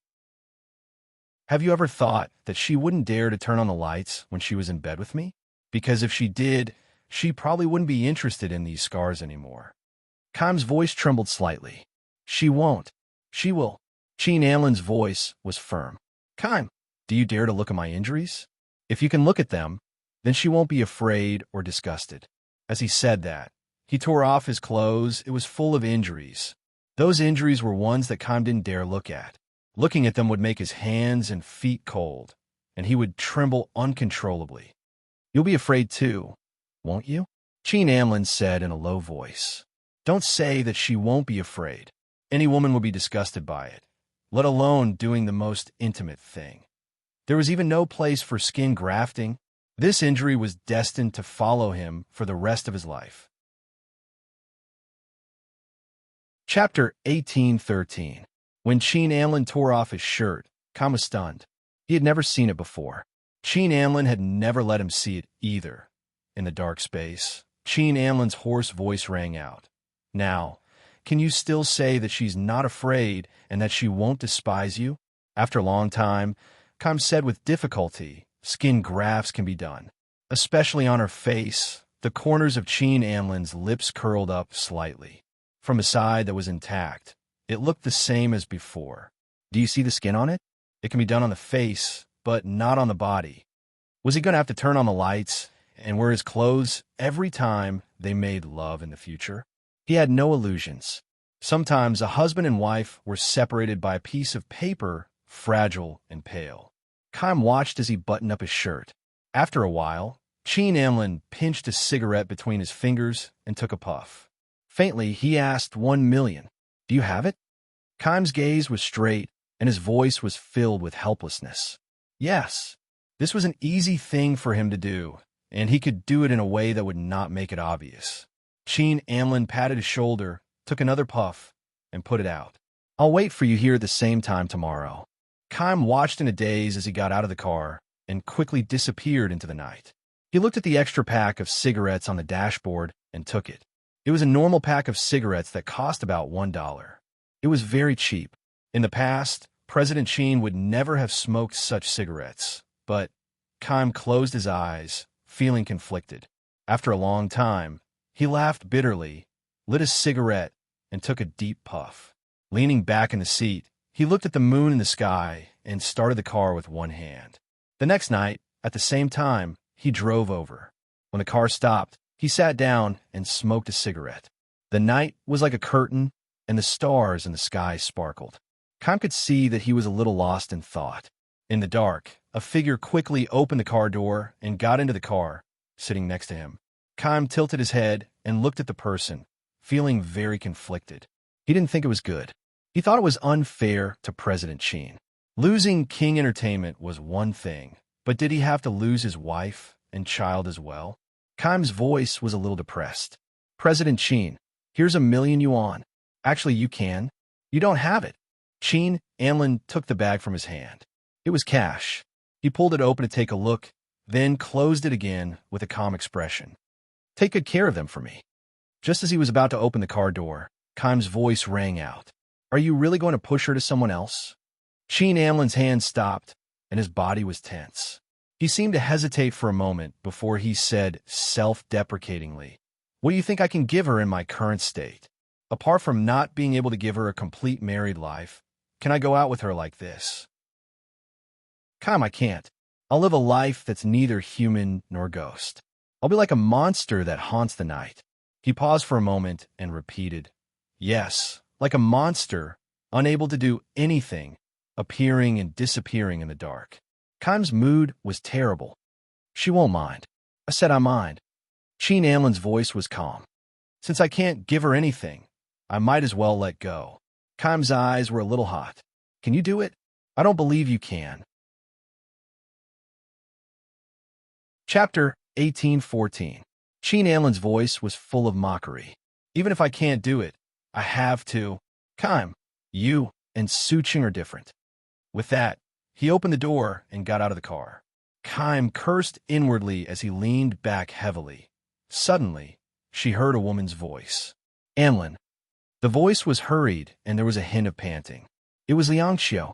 "Have you ever thought that she wouldn't dare to turn on the lights when she was in bed with me? Because if she did, she probably wouldn't be interested in these scars anymore." Kime's voice trembled slightly. "She won't. She will." Chin Anlin's voice was firm. "Kime, do you dare to look at my injuries? If you can look at them, then she won't be afraid or disgusted." As he said that, he tore off his clothes. It was full of injuries. Those injuries were ones that Kime didn't dare look at. Looking at them would make his hands and feet cold, and he would tremble uncontrollably. "You'll be afraid too, won't you?" Chin Anlin said in a low voice. Don't say that she won't be afraid. Any woman would be disgusted by it, let alone doing the most intimate thing. There was even no place for skin grafting. This injury was destined to follow him for the rest of his life. Chapter 1813. When Cheen Anlin tore off his shirt, Kam was stunned. He had never seen it before. Cheen Anlin had never let him see it either. In the dark space, Cheen Anlin's hoarse voice rang out. Now, can you still say that she's not afraid and that she won't despise you? After a long time, Kam said with difficulty, skin grafts can be done. Especially on her face, the corners of Cheen Anlin's lips curled up slightly. From a side that was intact, it looked the same as before. Do you see the skin on it? It can be done on the face, but not on the body. Was he going to have to turn on the lights and wear his clothes every time they made love in the future? He had no illusions. Sometimes a husband and wife were separated by a piece of paper, fragile and pale. Kam watched as he buttoned up his shirt. After a while, Cheen Anlin pinched a cigarette between his fingers and took a puff. Faintly, he asked 1,000,000. Do you have it? Kam's gaze was straight, and his voice was filled with helplessness. Yes. This was an easy thing for him to do, and he could do it in a way that would not make it obvious. Cheen Anlin patted his shoulder, took another puff, and put it out. I'll wait for you here at the same time tomorrow. Kam watched in a daze as he got out of the car and quickly disappeared into the night. He looked at the extra pack of cigarettes on the dashboard and took it. It was a normal pack of cigarettes that cost about $1. It was very cheap. In the past, President Cheen would never have smoked such cigarettes, but Kam closed his eyes, feeling conflicted. After a long time, he laughed bitterly, lit a cigarette, and took a deep puff. Leaning back in the seat, he looked at the moon in the sky and started the car with one hand. The next night, at the same time, he drove over. When the car stopped, he sat down and smoked a cigarette. The night was like a curtain, and the stars in the sky sparkled. Kam could see that he was a little lost in thought. In the dark, a figure quickly opened the car door and got into the car, sitting next to him. Kam tilted his head and looked at the person, feeling very conflicted. He didn't think it was good. He thought it was unfair to President Cheen. Losing King Entertainment was one thing, but did he have to lose his wife and child as well? Kam's voice was a little depressed. President Cheen, here's $1,000,000 yuan. Actually, you can. You don't have it. Cheen Anlin took the bag from his hand. It was cash. He pulled it open to take a look, then closed it again with a calm expression. Take good care of them for me. Just as he was about to open the car door, Kam's voice rang out. Are you really going to push her to someone else? Cheen Anlin's hand stopped, and his body was tense. He seemed to hesitate for a moment before he said self-deprecatingly, what do you think I can give her in my current state? Apart from not being able to give her a complete married life, can I go out with her like this? Kam, I can't. I'll live a life that's neither human nor ghost. I'll be like a monster that haunts the night. He paused for a moment and repeated, yes, like a monster, unable to do anything, appearing and disappearing in the dark. Kam's mood was terrible. She won't mind. I said I mind. Cheen Anlin's voice was calm. Since I can't give her anything, I might as well let go. Kam's eyes were a little hot. Can you do it? I don't believe you can. Chapter 1814. Cheen Anlin's voice was full of mockery. Even if I can't do it, I have to. Kam, you and Suching are different. With that, he opened the door and got out of the car. Kam cursed inwardly as he leaned back heavily. Suddenly, she heard a woman's voice. Anlin. The voice was hurried, and there was a hint of panting. It was Liangxiu.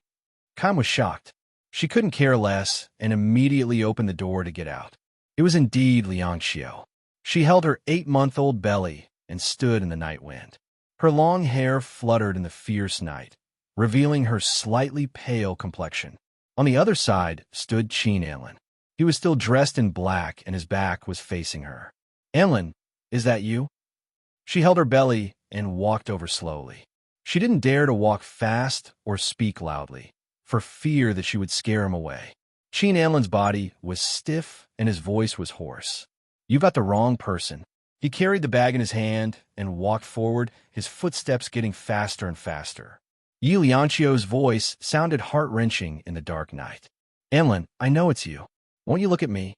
Kam was shocked. She couldn't care less and immediately opened the door to get out. It was indeed Liangxiu. She held her 8-month-old belly and stood in the night wind. Her long hair fluttered in the fierce night, revealing her slightly pale complexion. On the other side stood Cheen Anlin. He was still dressed in black and his back was facing her. Anlin, is that you? She held her belly and walked over slowly. She didn't dare to walk fast or speak loudly, for fear that she would scare him away. Cheen Anlin's body was stiff and his voice was hoarse. You got the wrong person. He carried the bag in his hand and walked forward, his footsteps getting faster and faster. Yi Lianxio's voice sounded heart-wrenching in the dark night. "Anlin, I know it's you. Won't you look at me?"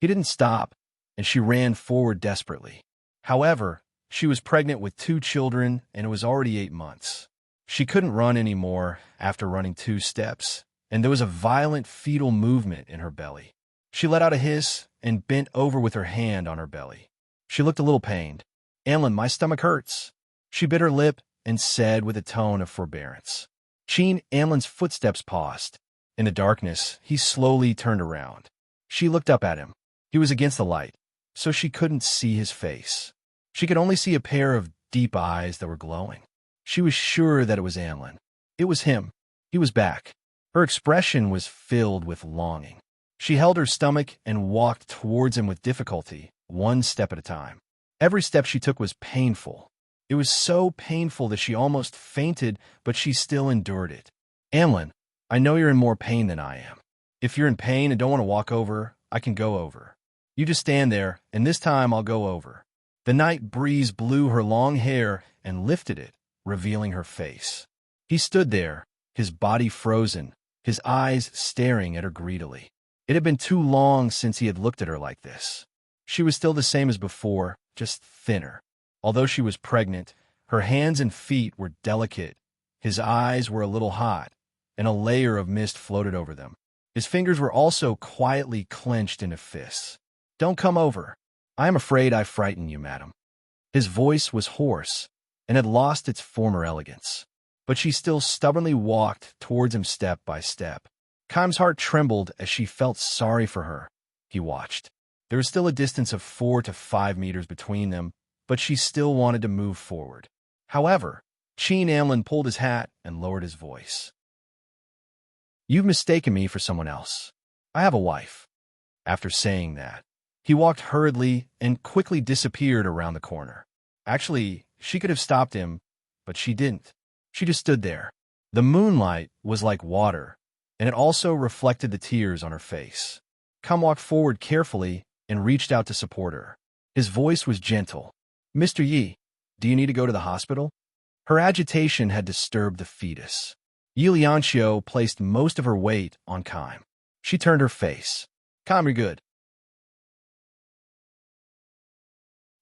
He didn't stop, and she ran forward desperately. However, she was pregnant with 2 children, and it was already 8 months. She couldn't run anymore after running 2 steps, and there was a violent fetal movement in her belly. She let out a hiss and bent over with her hand on her belly. She looked a little pained. "Anlin, my stomach hurts." She bit her lip and said with a tone of forbearance. Anlin's footsteps paused. In the darkness, he slowly turned around. She looked up at him. He was against the light, so she couldn't see his face. She could only see a pair of deep eyes that were glowing. She was sure that it was Anlin. It was him. He was back. Her expression was filled with longing. She held her stomach and walked towards him with difficulty, 1 step at a time. Every step she took was painful. It was so painful that she almost fainted, but she still endured it. "Anlin, I know you're in more pain than I am. If you're in pain and don't want to walk over, I can go over. You just stand there, and this time I'll go over." The night breeze blew her long hair and lifted it, revealing her face. He stood there, his body frozen, his eyes staring at her greedily. It had been too long since he had looked at her like this. She was still the same as before, just thinner. Although she was pregnant, her hands and feet were delicate, his eyes were a little hot, and a layer of mist floated over them. His fingers were also quietly clenched into fists. "Don't come over. I am afraid I frighten you, madam." His voice was hoarse and had lost its former elegance, but she still stubbornly walked towards him step by step. Kaim's heart trembled as she felt sorry for her. He watched. There was still a distance of 4 to 5 meters between them, but she still wanted to move forward. However, Anlin pulled his hat and lowered his voice. "You've mistaken me for someone else. I have a wife." After saying that, he walked hurriedly and quickly disappeared around the corner. Actually, she could have stopped him, but she didn't. She just stood there. The moonlight was like water, and it also reflected the tears on her face. Kaim walked forward carefully and reached out to support her. His voice was gentle. "Mr. Yi, do you need to go to the hospital?" Her agitation had disturbed the fetus. Yi Lianxio placed most of her weight on Kaim. She turned her face. "Kaim, you're good."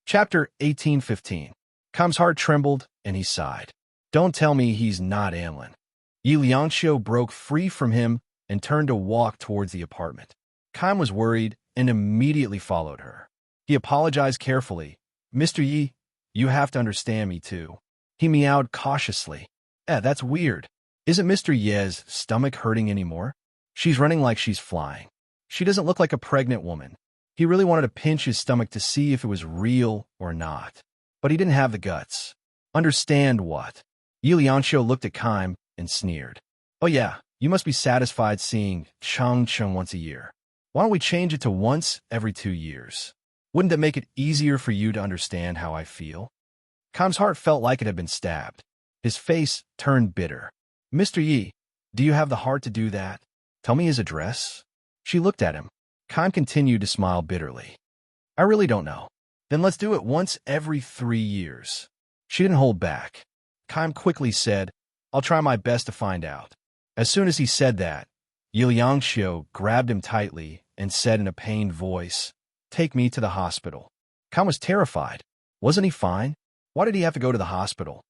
Chapter 18:15. Kaim's heart trembled, and he sighed. "Don't tell me he's not Anlin." Yi Lianxio broke free from him and turned to walk towards the apartment. Kaim was worried and immediately followed her. He apologized carefully. "Mr. Yi, you have to understand me too." He meowed cautiously. That's weird. Isn't Mr. Ye's stomach hurting anymore? She's running like she's flying. She doesn't look like a pregnant woman." He really wanted to pinch his stomach to see if it was real or not, but he didn't have the guts. "Understand what?" Yi Lianxio looked at Kaim and sneered. "Oh yeah, you must be satisfied seeing Changcheng once a year. Why don't we change it to once every 2 years? Wouldn't that make it easier for you to understand how I feel?" Kaim's heart felt like it had been stabbed. His face turned bitter. "Mr. Yi, do you have the heart to do that? Tell me his address." She looked at him. Kaim continued to smile bitterly. "I really don't know." "Then let's do it once every 3 years. She didn't hold back. Kaim quickly said, "I'll try my best to find out." As soon as he said that, Yi Lianxio grabbed him tightly and said in a pained voice, "Take me to the hospital." Kaim was terrified. Wasn't he fine? Why did he have to go to the hospital?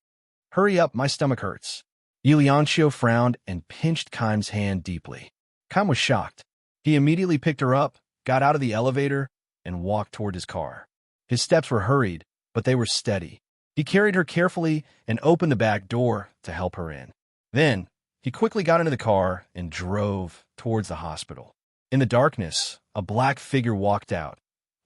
"Hurry up, my stomach hurts." Yi Lianxio frowned and pinched Kaim's hand deeply. Kaim was shocked. He immediately picked her up, got out of the elevator, and walked toward his car. His steps were hurried, but they were steady. He carried her carefully and opened the back door to help her in. Then, he quickly got into the car and drove towards the hospital. In the darkness, a black figure walked out,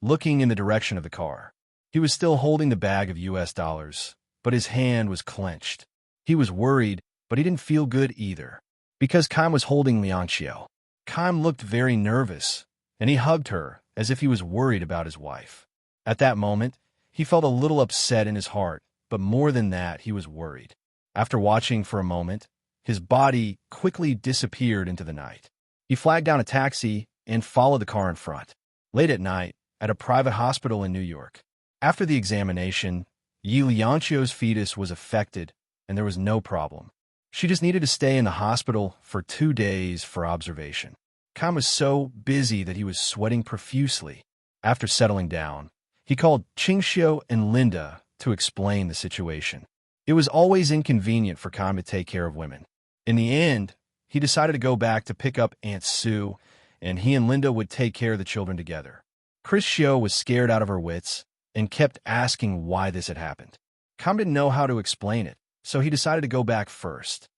looking in the direction of the car. He was still holding the bag of US dollars, but his hand was clenched. He was worried, but he didn't feel good either, because Kaim was holding Lianxio. Kaim looked very nervous, and he hugged her as if he was worried about his wife. At that moment, he felt a little upset in his heart, but more than that, he was worried. After watching for a moment, his body quickly disappeared into the night. He flagged down a taxi and followed the car in front. Late at night, at a private hospital in New York. After the examination, Yi Lianqiu's fetus was affected, and there was no problem. She just needed to stay in the hospital for 2 days for observation. Kam was so busy that he was sweating profusely. After settling down, he called Qingxiu and Linda to explain the situation. It was always inconvenient for Kam to take care of women. In the end, he decided to go back to pick up Aunt Sue, and he and Linda would take care of the children together. Chris Xiu was scared out of her wits and kept asking why this had happened. Kam didn't know how to explain it, so he decided to go back first.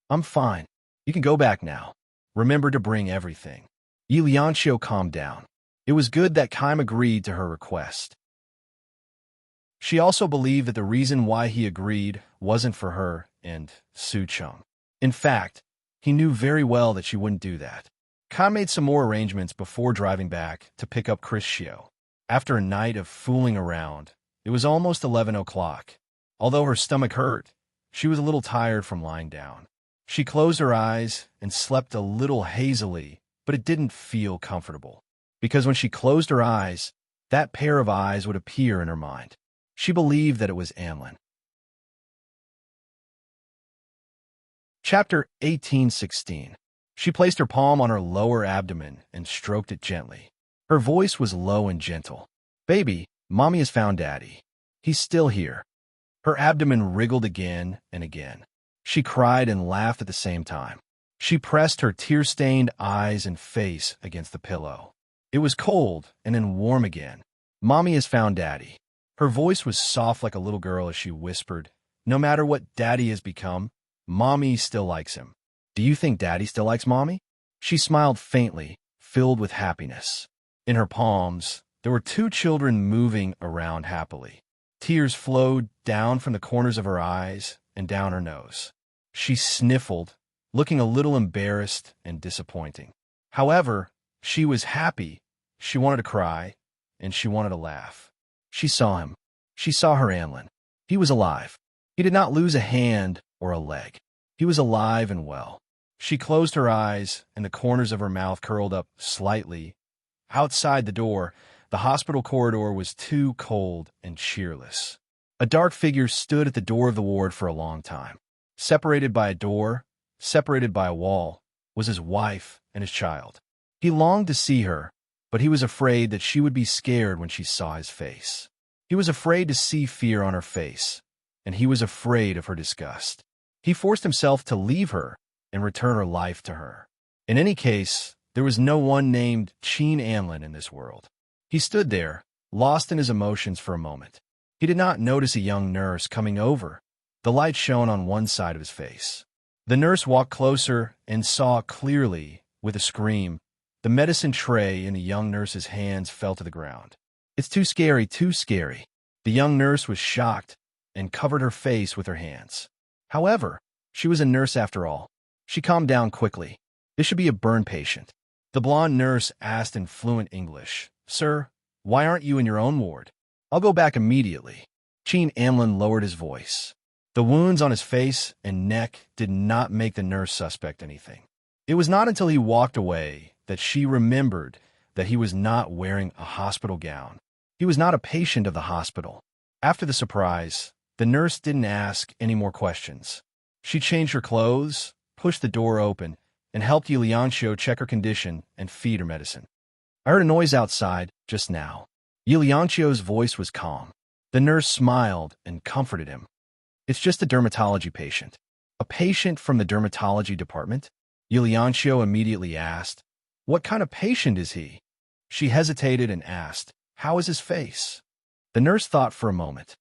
"I'm fine. You can go back now. Remember to bring everything." Yi Lianqiu calmed down. It was good that Kam agreed to her request. She also believed that the reason why he agreed wasn't for her and Su Cheng. In fact, he knew very well that she wouldn't do that. Kam made some more arrangements before driving back to pick up Chris Xiu. After a night of fooling around, it was almost 11 o'clock. Although her stomach hurt, she was a little tired from lying down. She closed her eyes and slept a little hazily, but it didn't feel comfortable. Because when she closed her eyes, that pair of eyes would appear in her mind. She believed that it was Anlin. Chapter 18:16. She placed her palm on her lower abdomen and stroked it gently. Her voice was low and gentle. "Baby, Mommy has found Daddy. He's still here." Her abdomen wriggled again and again. She cried and laughed at the same time. She pressed her tear-stained eyes and face against the pillow. It was cold and then warm again. "Mommy has found Daddy." Her voice was soft like a little girl as she whispered, "No matter what Daddy has become, Mommy still likes him. Do you think Daddy still likes Mommy?" She smiled faintly, filled with happiness. In her palms, there were 2 children moving around happily. Tears flowed down from the corners of her eyes and down her nose. She sniffled, looking a little embarrassed and disappointing. However, she was happy. She wanted to cry, and she wanted to laugh. She saw him. She saw her Anlin. He was alive. He did not lose a hand or a leg. He was alive and well. She closed her eyes, and the corners of her mouth curled up slightly. Outside the door, the hospital corridor was too cold and cheerless. A dark figure stood at the door of the ward for a long time. Separated by a door, separated by a wall, was his wife and his child. He longed to see her, but he was afraid that she would be scared when she saw his face. He was afraid to see fear on her face, and he was afraid of her disgust. He forced himself to leave her and return her life to her. In any case, there was no one named Qin Anlin in this world. He stood there, lost in his emotions for a moment. He did not notice a young nurse coming over. The light shone on one side of his face. The nurse walked closer and saw clearly, with a scream, the medicine tray in the young nurse's hands fell to the ground. "It's too scary, too scary." The young nurse was shocked and covered her face with her hands. However, she was a nurse after all. She calmed down quickly. "This should be a burn patient." The blonde nurse asked in fluent English, "Sir, why aren't you in your own ward?" "I'll go back immediately." Qin Anlin lowered his voice. The wounds on his face and neck did not make the nurse suspect anything. It was not until he walked away that she remembered that he was not wearing a hospital gown. He was not a patient of the hospital. After the surprise, the nurse didn't ask any more questions. She changed her clothes, pushed the door open, and helped Yi Lianqiu check her condition and feed her medicine. "I heard a noise outside just now." Yi Lianqiu's voice was calm. The nurse smiled and comforted him. "It's just a dermatology patient." "A patient from the dermatology department?" Yi Lianqiu immediately asked. "What kind of patient is he?" She hesitated and asked, "How is his face?" The nurse thought for a moment.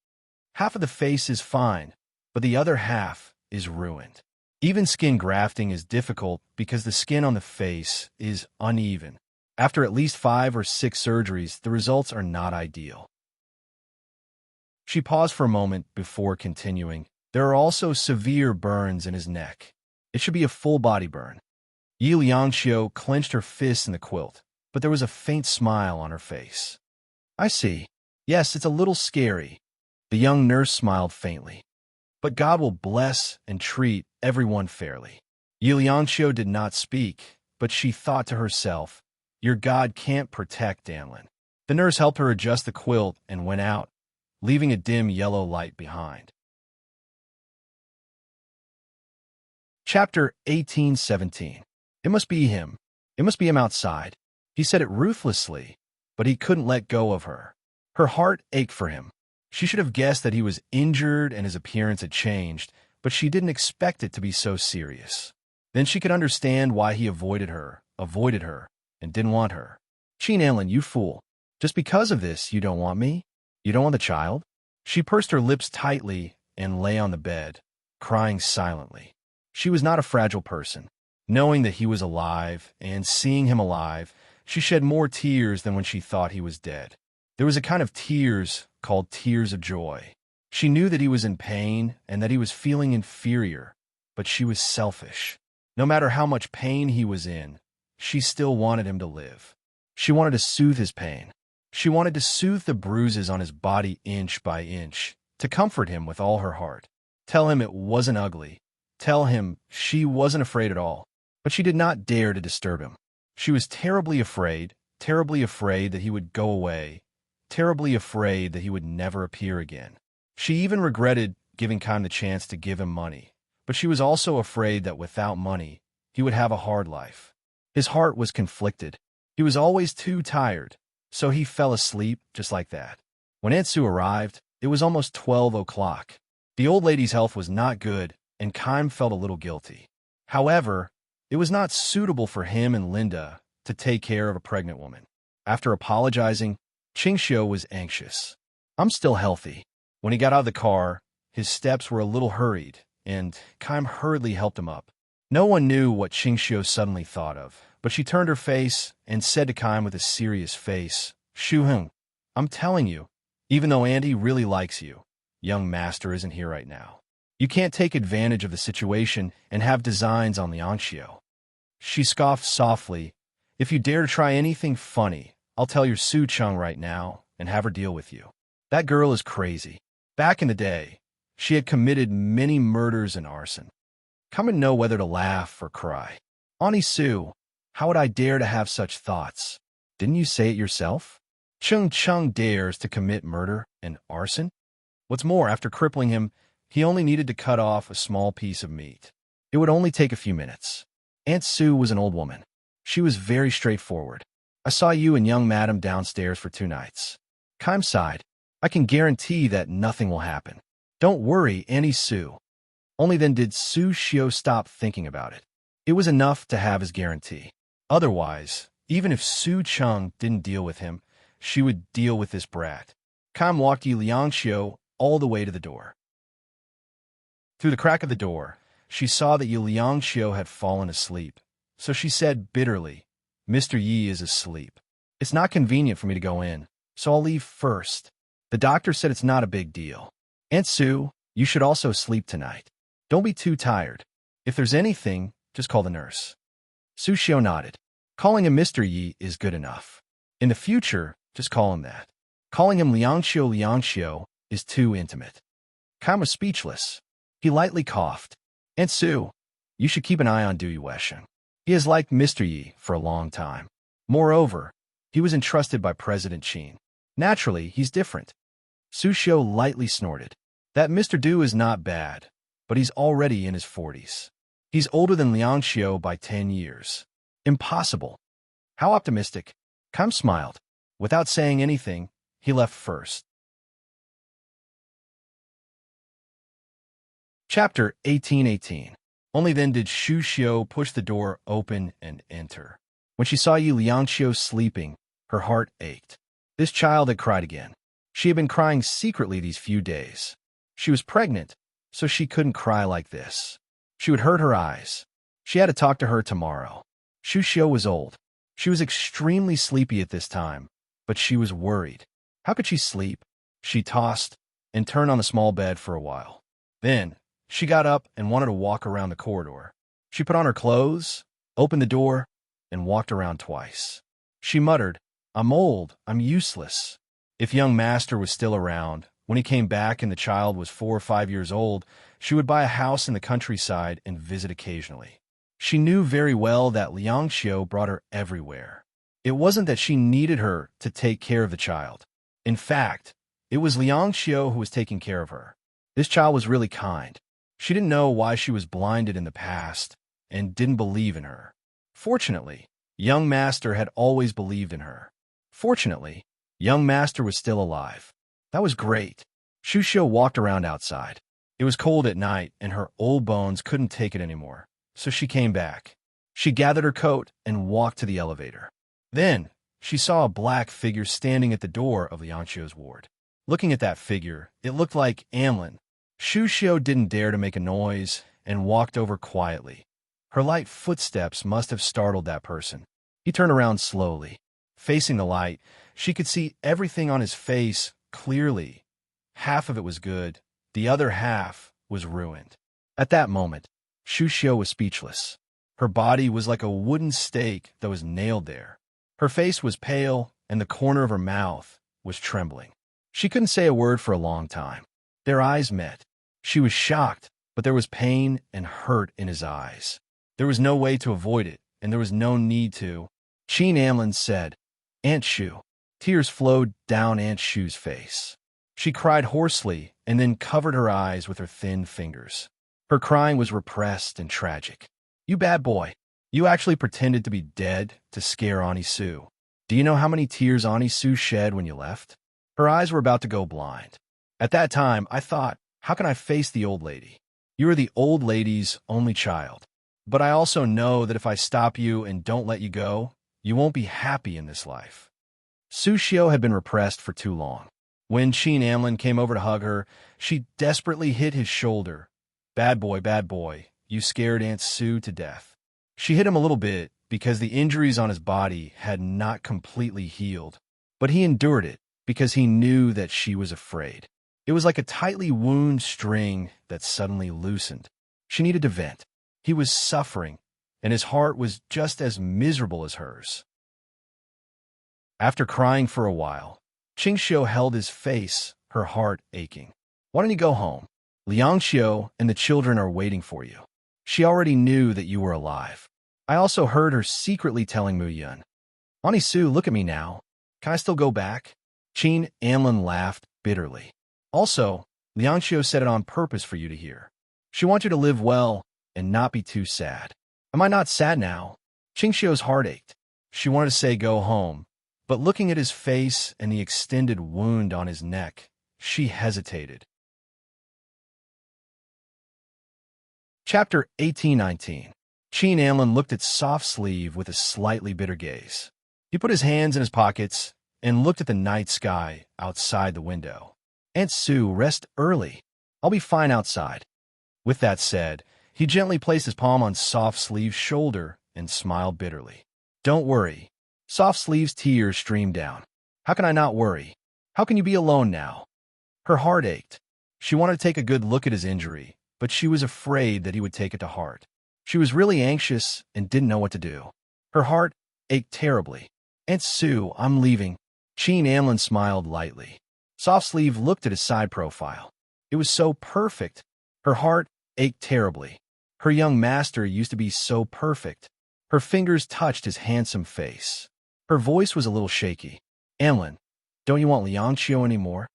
"Half of the face is fine, but the other half is ruined. Even skin grafting is difficult because the skin on the face is uneven. After at least 5 or 6 surgeries, the results are not ideal." She paused for a moment before continuing. "There are also severe burns in his neck. It should be a full-body burn." Yi Lianqiu clenched her fists in the quilt, but there was a faint smile on her face. "I see. Yes, it's a little scary." The young nurse smiled faintly. "But God will bless and treat everyone fairly." Yi Lianqiu did not speak, but she thought to herself, "Your God can't protect Danlin." The nurse helped her adjust the quilt and went out, leaving a dim yellow light behind. Chapter 18:17. It must be him. It must be him outside. He said it ruthlessly, but he couldn't let go of her. Her heart ached for him. She should have guessed that he was injured and his appearance had changed, but she didn't expect it to be so serious. Then she could understand why he avoided her, and didn't want her. Chin Ellen, you fool. Just because of this, you don't want me? You don't want the child? She pursed her lips tightly and lay on the bed, crying silently. She was not a fragile person. Knowing that he was alive and seeing him alive, she shed more tears than when she thought he was dead. There was a kind of tears called tears of joy. She knew that he was in pain and that he was feeling inferior, but she was selfish. No matter how much pain he was in, she still wanted him to live. She wanted to soothe his pain. She wanted to soothe the bruises on his body inch by inch, to comfort him with all her heart. Tell him it wasn't ugly. Tell him she wasn't afraid at all. But she did not dare to disturb him. She was terribly afraid that he would go away, terribly afraid that he would never appear again. She even regretted giving Kime the chance to give him money, but she was also afraid that without money, he would have a hard life. His heart was conflicted. He was always too tired, so he fell asleep just like that. When Aunt Sue arrived, it was almost 12 o'clock. The old lady's health was not good, and Kime felt a little guilty. However, it was not suitable for him and Linda to take care of a pregnant woman. After apologizing, Qingxiu was anxious. I'm still healthy. When he got out of the car, his steps were a little hurried, and Kime hurriedly helped him up. No one knew what Qingxiu suddenly thought of, but she turned her face and said to Kime with a serious face, Shu Heng, I'm telling you, even though Auntie really likes you, young master isn't here right now. You can't take advantage of the situation and have designs on Liangxiu. She scoffed softly. If you dare to try anything funny, I'll tell your Su Cheng right now and have her deal with you. That girl is crazy. Back in the day, she had committed many murders and arson. Come and know whether to laugh or cry. Auntie Sue, how would I dare to have such thoughts? Didn't you say it yourself? Cheng Cheng dares to commit murder and arson? What's more, after crippling him, he only needed to cut off a small piece of meat. It would only take a few minutes. Aunt Sue was an old woman. She was very straightforward. I saw you and young madam downstairs for 2 nights. Kime sighed. I can guarantee that nothing will happen. Don't worry, Auntie Sue. Only then did Su Xiu stop thinking about it. It was enough to have his guarantee. Otherwise, even if Su Cheng didn't deal with him, she would deal with this brat. Kime walked Yi Liangxiu all the way to the door. Through the crack of the door, she saw that Yi Liangxiu had fallen asleep, so she said bitterly, Mr. Yi is asleep. It's not convenient for me to go in, so I'll leave first. The doctor said it's not a big deal. Aunt Sue, you should also sleep tonight. Don't be too tired. If there's anything, just call the nurse. Su Xiu nodded. Calling him Mr. Yi is good enough. In the future, just call him that. Calling him Liangxiu is too intimate. Kime was speechless. He lightly coughed. Aunt Sue, you should keep an eye on Du Yuesheng. He has liked Mr. Yi for a long time. Moreover, he was entrusted by President Qin. Naturally, he's different. Su Xiu lightly snorted. That Mr. Du is not bad, but he's already in his 40s. He's older than Liangxiu by 10 years. Impossible. How optimistic. Kime smiled. Without saying anything, he left first. Chapter 18:18. Only then did Su Xiu push the door open and enter. When she saw Yi Liangxiu sleeping, her heart ached. This child had cried again. She had been crying secretly these few days. She was pregnant, so she couldn't cry like this. She would hurt her eyes. She had to talk to her tomorrow. Su Xiu was old. She was extremely sleepy at this time, but she was worried. How could she sleep? She tossed and turned on the small bed for a while. Then, she got up and wanted to walk around the corridor. She put on her clothes, opened the door, and walked around twice. She muttered, I'm old, I'm useless. If young master was still around, when he came back and the child was 4 or 5 years old, she would buy a house in the countryside and visit occasionally. She knew very well that Liangxiu brought her everywhere. It wasn't that she needed her to take care of the child. In fact, It was Liang Xiao who was taking care of her. This child was really kind. She didn't know why she was blinded in the past and didn't believe in her. Fortunately, young master had always believed in her. Fortunately, young master was still alive. That was great. Shu Xiao walked around outside. It was cold at night, and her old bones couldn't take it anymore, so she came back. She gathered her coat and walked to the elevator. Then, she saw a black figure standing at the door of Liang Xiao's ward. Looking at that figure, it looked like Amlin. Shu Xiao didn't dare to make a noise and walked over quietly. Her light footsteps must have startled that person. He turned around slowly. Facing the light, she could see everything on his face clearly. Half of it was good, the other half was ruined. At that moment, Shu Xiao was speechless. Her body was like a wooden stake that was nailed there. Her face was pale, and the corner of her mouth was trembling. She couldn't say a word for a long time. Their eyes met. She was shocked, but there was pain and hurt in his eyes. There was no way to avoid it, and there was no need to. Qin Amlin said, "Aunt Shu." Tears flowed down Aunt Shu's face. She cried hoarsely and then covered her eyes with her thin fingers. Her crying was repressed and tragic. "You bad boy. You actually pretended to be dead to scare Auntie Sue. Do you know how many tears Auntie Sue shed when you left?" Her eyes were about to go blind. At that time, I thought, how can I face the old lady? You are the old lady's only child. But I also know that if I stop you and don't let you go, you won't be happy in this life. Su Xiao had been repressed for too long. When Qin Amlin came over to hug her, she desperately hit his shoulder. Bad boy, you scared Aunt Sue to death." She hit him a little bit because the injuries on his body had not completely healed, but he endured it because he knew that she was afraid. It was like a tightly wound string that suddenly loosened. She needed to vent. He was suffering, and his heart was just as miserable as hers. After crying for a while, Qing Xiao held his face, her heart aching. "Why don't you go home? Liang Xiao and the children are waiting for you. She already knew that you were alive. I also heard her secretly telling Mu Yun. Auntie Sue, look at me now. Can I still go back?" Qin Amlin laughed bitterly. "Also, Liang Xiao said it on purpose for you to hear. She wants you to live well and not be too sad." "Am I not sad now?" Qing Xiao's heart ached. She wanted to say go home, but looking at his face and the extended wound on his neck, she hesitated. Chapter 18-19. Qin Amlin looked at Soft Sleeve with a slightly bitter gaze. He put his hands in his pockets and looked at the night sky outside the window. "Aunt Sue, rest early. I'll be fine outside." With that said, he gently placed his palm on Soft Sleeve's shoulder and smiled bitterly. "Don't worry." Soft Sleeve's tears streamed down. "How can I not worry? How can you be alone now?" Her heart ached. She wanted to take a good look at his injury, but she was afraid that he would take it to heart. She was really anxious and didn't know what to do. Her heart ached terribly. "Aunt Sue, I'm leaving." Qin Amlin smiled lightly. Soft Sleeve looked at his side profile. It was so perfect. Her heart ached terribly. Her young master used to be so perfect. Her fingers touched his handsome face. Her voice was a little shaky. "Amlin, don't you want Liang Xiao anymore?"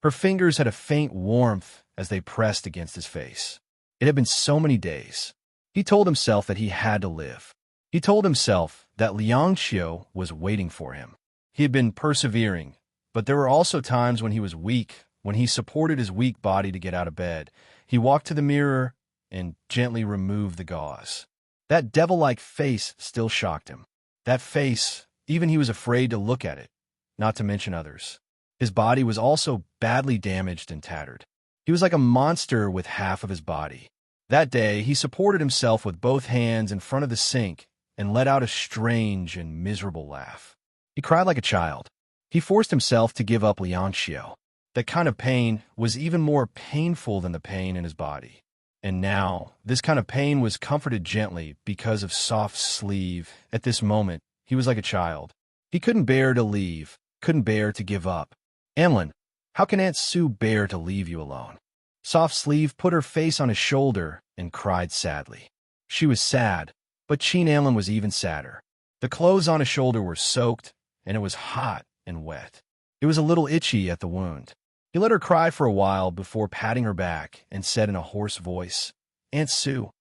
Her fingers had a faint warmth as they pressed against his face. It had been so many days. He told himself that he had to live. He told himself that Liang Xiao was waiting for him. He had been persevering, but there were also times when he was weak, when he supported his weak body to get out of bed. He walked to the mirror and gently removed the gauze. That devil-like face still shocked him. That face, even he was afraid to look at it, not to mention others. His body was also badly damaged and tattered. He was like a monster with half of his body. That day, he supported himself with both hands in front of the sink and let out a strange and miserable laugh. He cried like a child. He forced himself to give up Liang Xiao. That kind of pain was even more painful than the pain in his body. And now, this kind of pain was comforted gently because of Soft Sleeve. At this moment, he was like a child. He couldn't bear to leave, couldn't bear to give up. "Amlin, how can Aunt Sue bear to leave you alone?" Soft Sleeve put her face on his shoulder and cried sadly. She was sad, but Qin Amlin was even sadder. The clothes on his shoulder were soaked, and it was hot and wet. It was a little itchy at the wound. He let her cry for a while before patting her back and said in a hoarse voice, "Aunt Sue,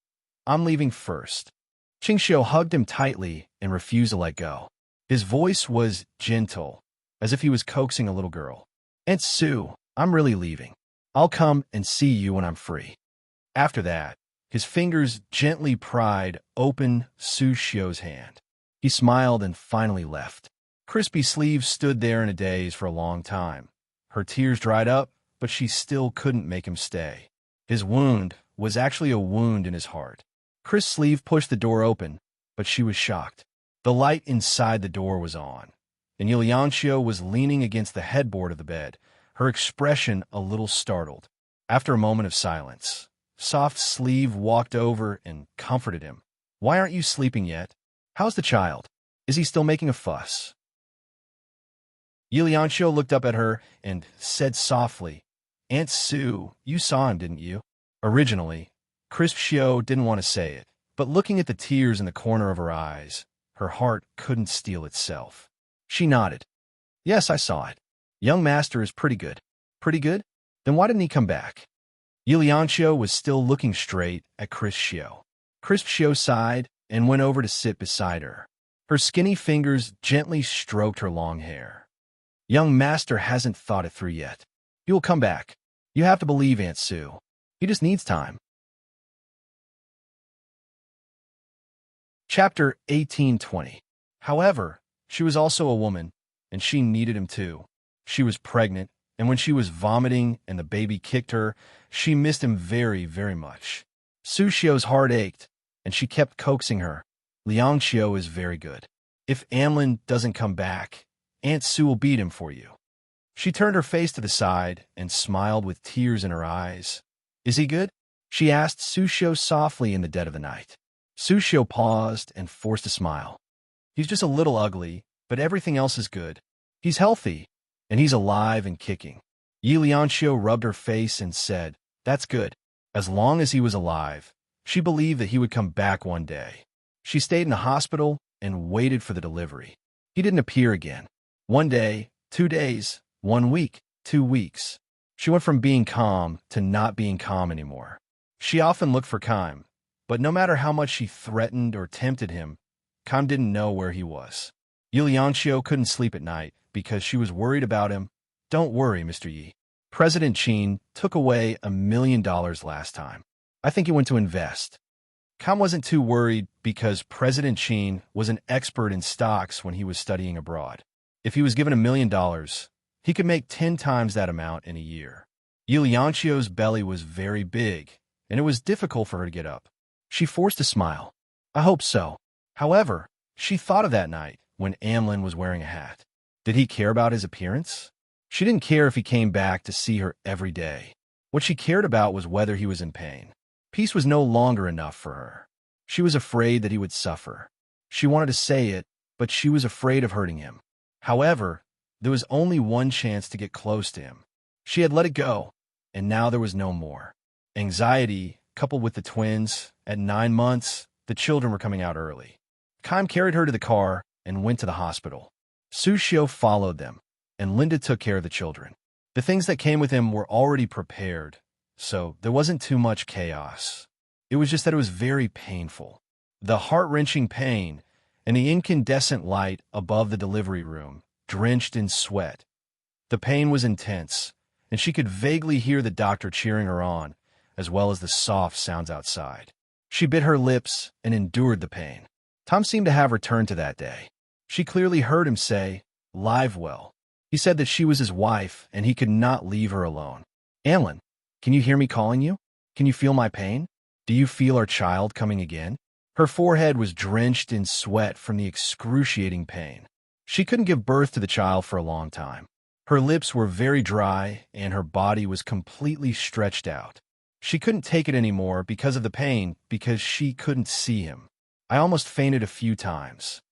I'm leaving first." Qingxiu hugged him tightly and refused to let go. His voice was gentle, as if he was coaxing a little girl. "Aunt Sue, I'm really leaving. I'll come and see you when I'm free." After that, his fingers gently pried open Su Xiu's hand. He smiled and finally left. Crispy Sleeve stood there in a daze for a long time. Her tears dried up, but she still couldn't make him stay. His wound was actually a wound in his heart. Crisp Sleeve pushed the door open, but she was shocked. The light inside the door was on, and Yuliangxiu was leaning against the headboard of the bed, her expression a little startled. After a moment of silence, Soft Sleeve walked over and comforted him. "Why aren't you sleeping yet? How's the child? Is he still making a fuss?" Yuliangxiu looked up at her and said softly, "Aunt Sue, you saw him, didn't you?" Originally, Crisp Xiu didn't want to say it, but looking at the tears in the corner of her eyes, her heart couldn't steel itself. She nodded. "Yes, I saw it. Young master is pretty good." "Pretty good? Then why didn't he come back?" Yuliangxiu was still looking straight at Crisp Xiu. Crisp Xiu sighed and went over to sit beside her. Her skinny fingers gently stroked her long hair. "Young master hasn't thought it through yet. He will come back. You have to believe Aunt Sue. He just needs time." Chapter 1820. However, she was also a woman, and she needed him too. She was pregnant, and when she was vomiting and the baby kicked her, she missed him very, very much. Su Xiu's heart ached, and she kept coaxing her. "Liang Xiu is very good. If Amlin doesn't come back, Aunt Sue will beat him for you." She turned her face to the side and smiled with tears in her eyes. "Is he good?" she asked Su Xiu softly in the dead of the night. Su Xiu paused and forced a smile. "He's just a little ugly, but everything else is good. He's healthy, and he's alive and kicking." Yi Lianxiu rubbed her face and said, "That's good." As long as he was alive, she believed that he would come back one day. She stayed in the hospital and waited for the delivery. He didn't appear again. 1 day, 2 days, 1 week, 2 weeks. She went from being calm to not being calm anymore. She often looked for Kaim, but no matter how much she threatened or tempted him, Kaim didn't know where he was. Yuliangxiu couldn't sleep at night because she was worried about him. "Don't worry, Mr. Yi. President Qin took away $1 million last time. I think he went to invest." Kaim wasn't too worried because President Qin was an expert in stocks when he was studying abroad. If he was given $1 million, he could make 10 times that amount in a year. Yuliangxiu's belly was very big, and it was difficult for her to get up. She forced a smile. "I hope so." However, she thought of that night when Amlin was wearing a hat. Did he care about his appearance? She didn't care if he came back to see her every day. What she cared about was whether he was in pain. Peace was no longer enough for her. She was afraid that he would suffer. She wanted to say it, but she was afraid of hurting him. However, there was only one chance to get close to him. She had let it go, and now there was no more. Anxiety, coupled with the twins, at 9 months, the children were coming out early. Kaim carried her to the car and went to the hospital. Su Xiu followed them, and Linda took care of the children. The things that came with him were already prepared, so there wasn't too much chaos. It was just that it was very painful. The heart-wrenching pain and the incandescent light above the delivery room, drenched in sweat. The pain was intense, and she could vaguely hear the doctor cheering her on, as well as the soft sounds outside. She bit her lips and endured the pain. Tom seemed to have returned to that day. She clearly heard him say, "Live well." He said that she was his wife and he could not leave her alone. "Amlin, can you hear me calling you? Can you feel my pain? Do you feel our child coming again?" Her forehead was drenched in sweat from the excruciating pain. She couldn't give birth to the child for a long time. Her lips were very dry and her body was completely stretched out. She couldn't take it anymore because of the pain, because she couldn't see him. "I almost fainted a few times.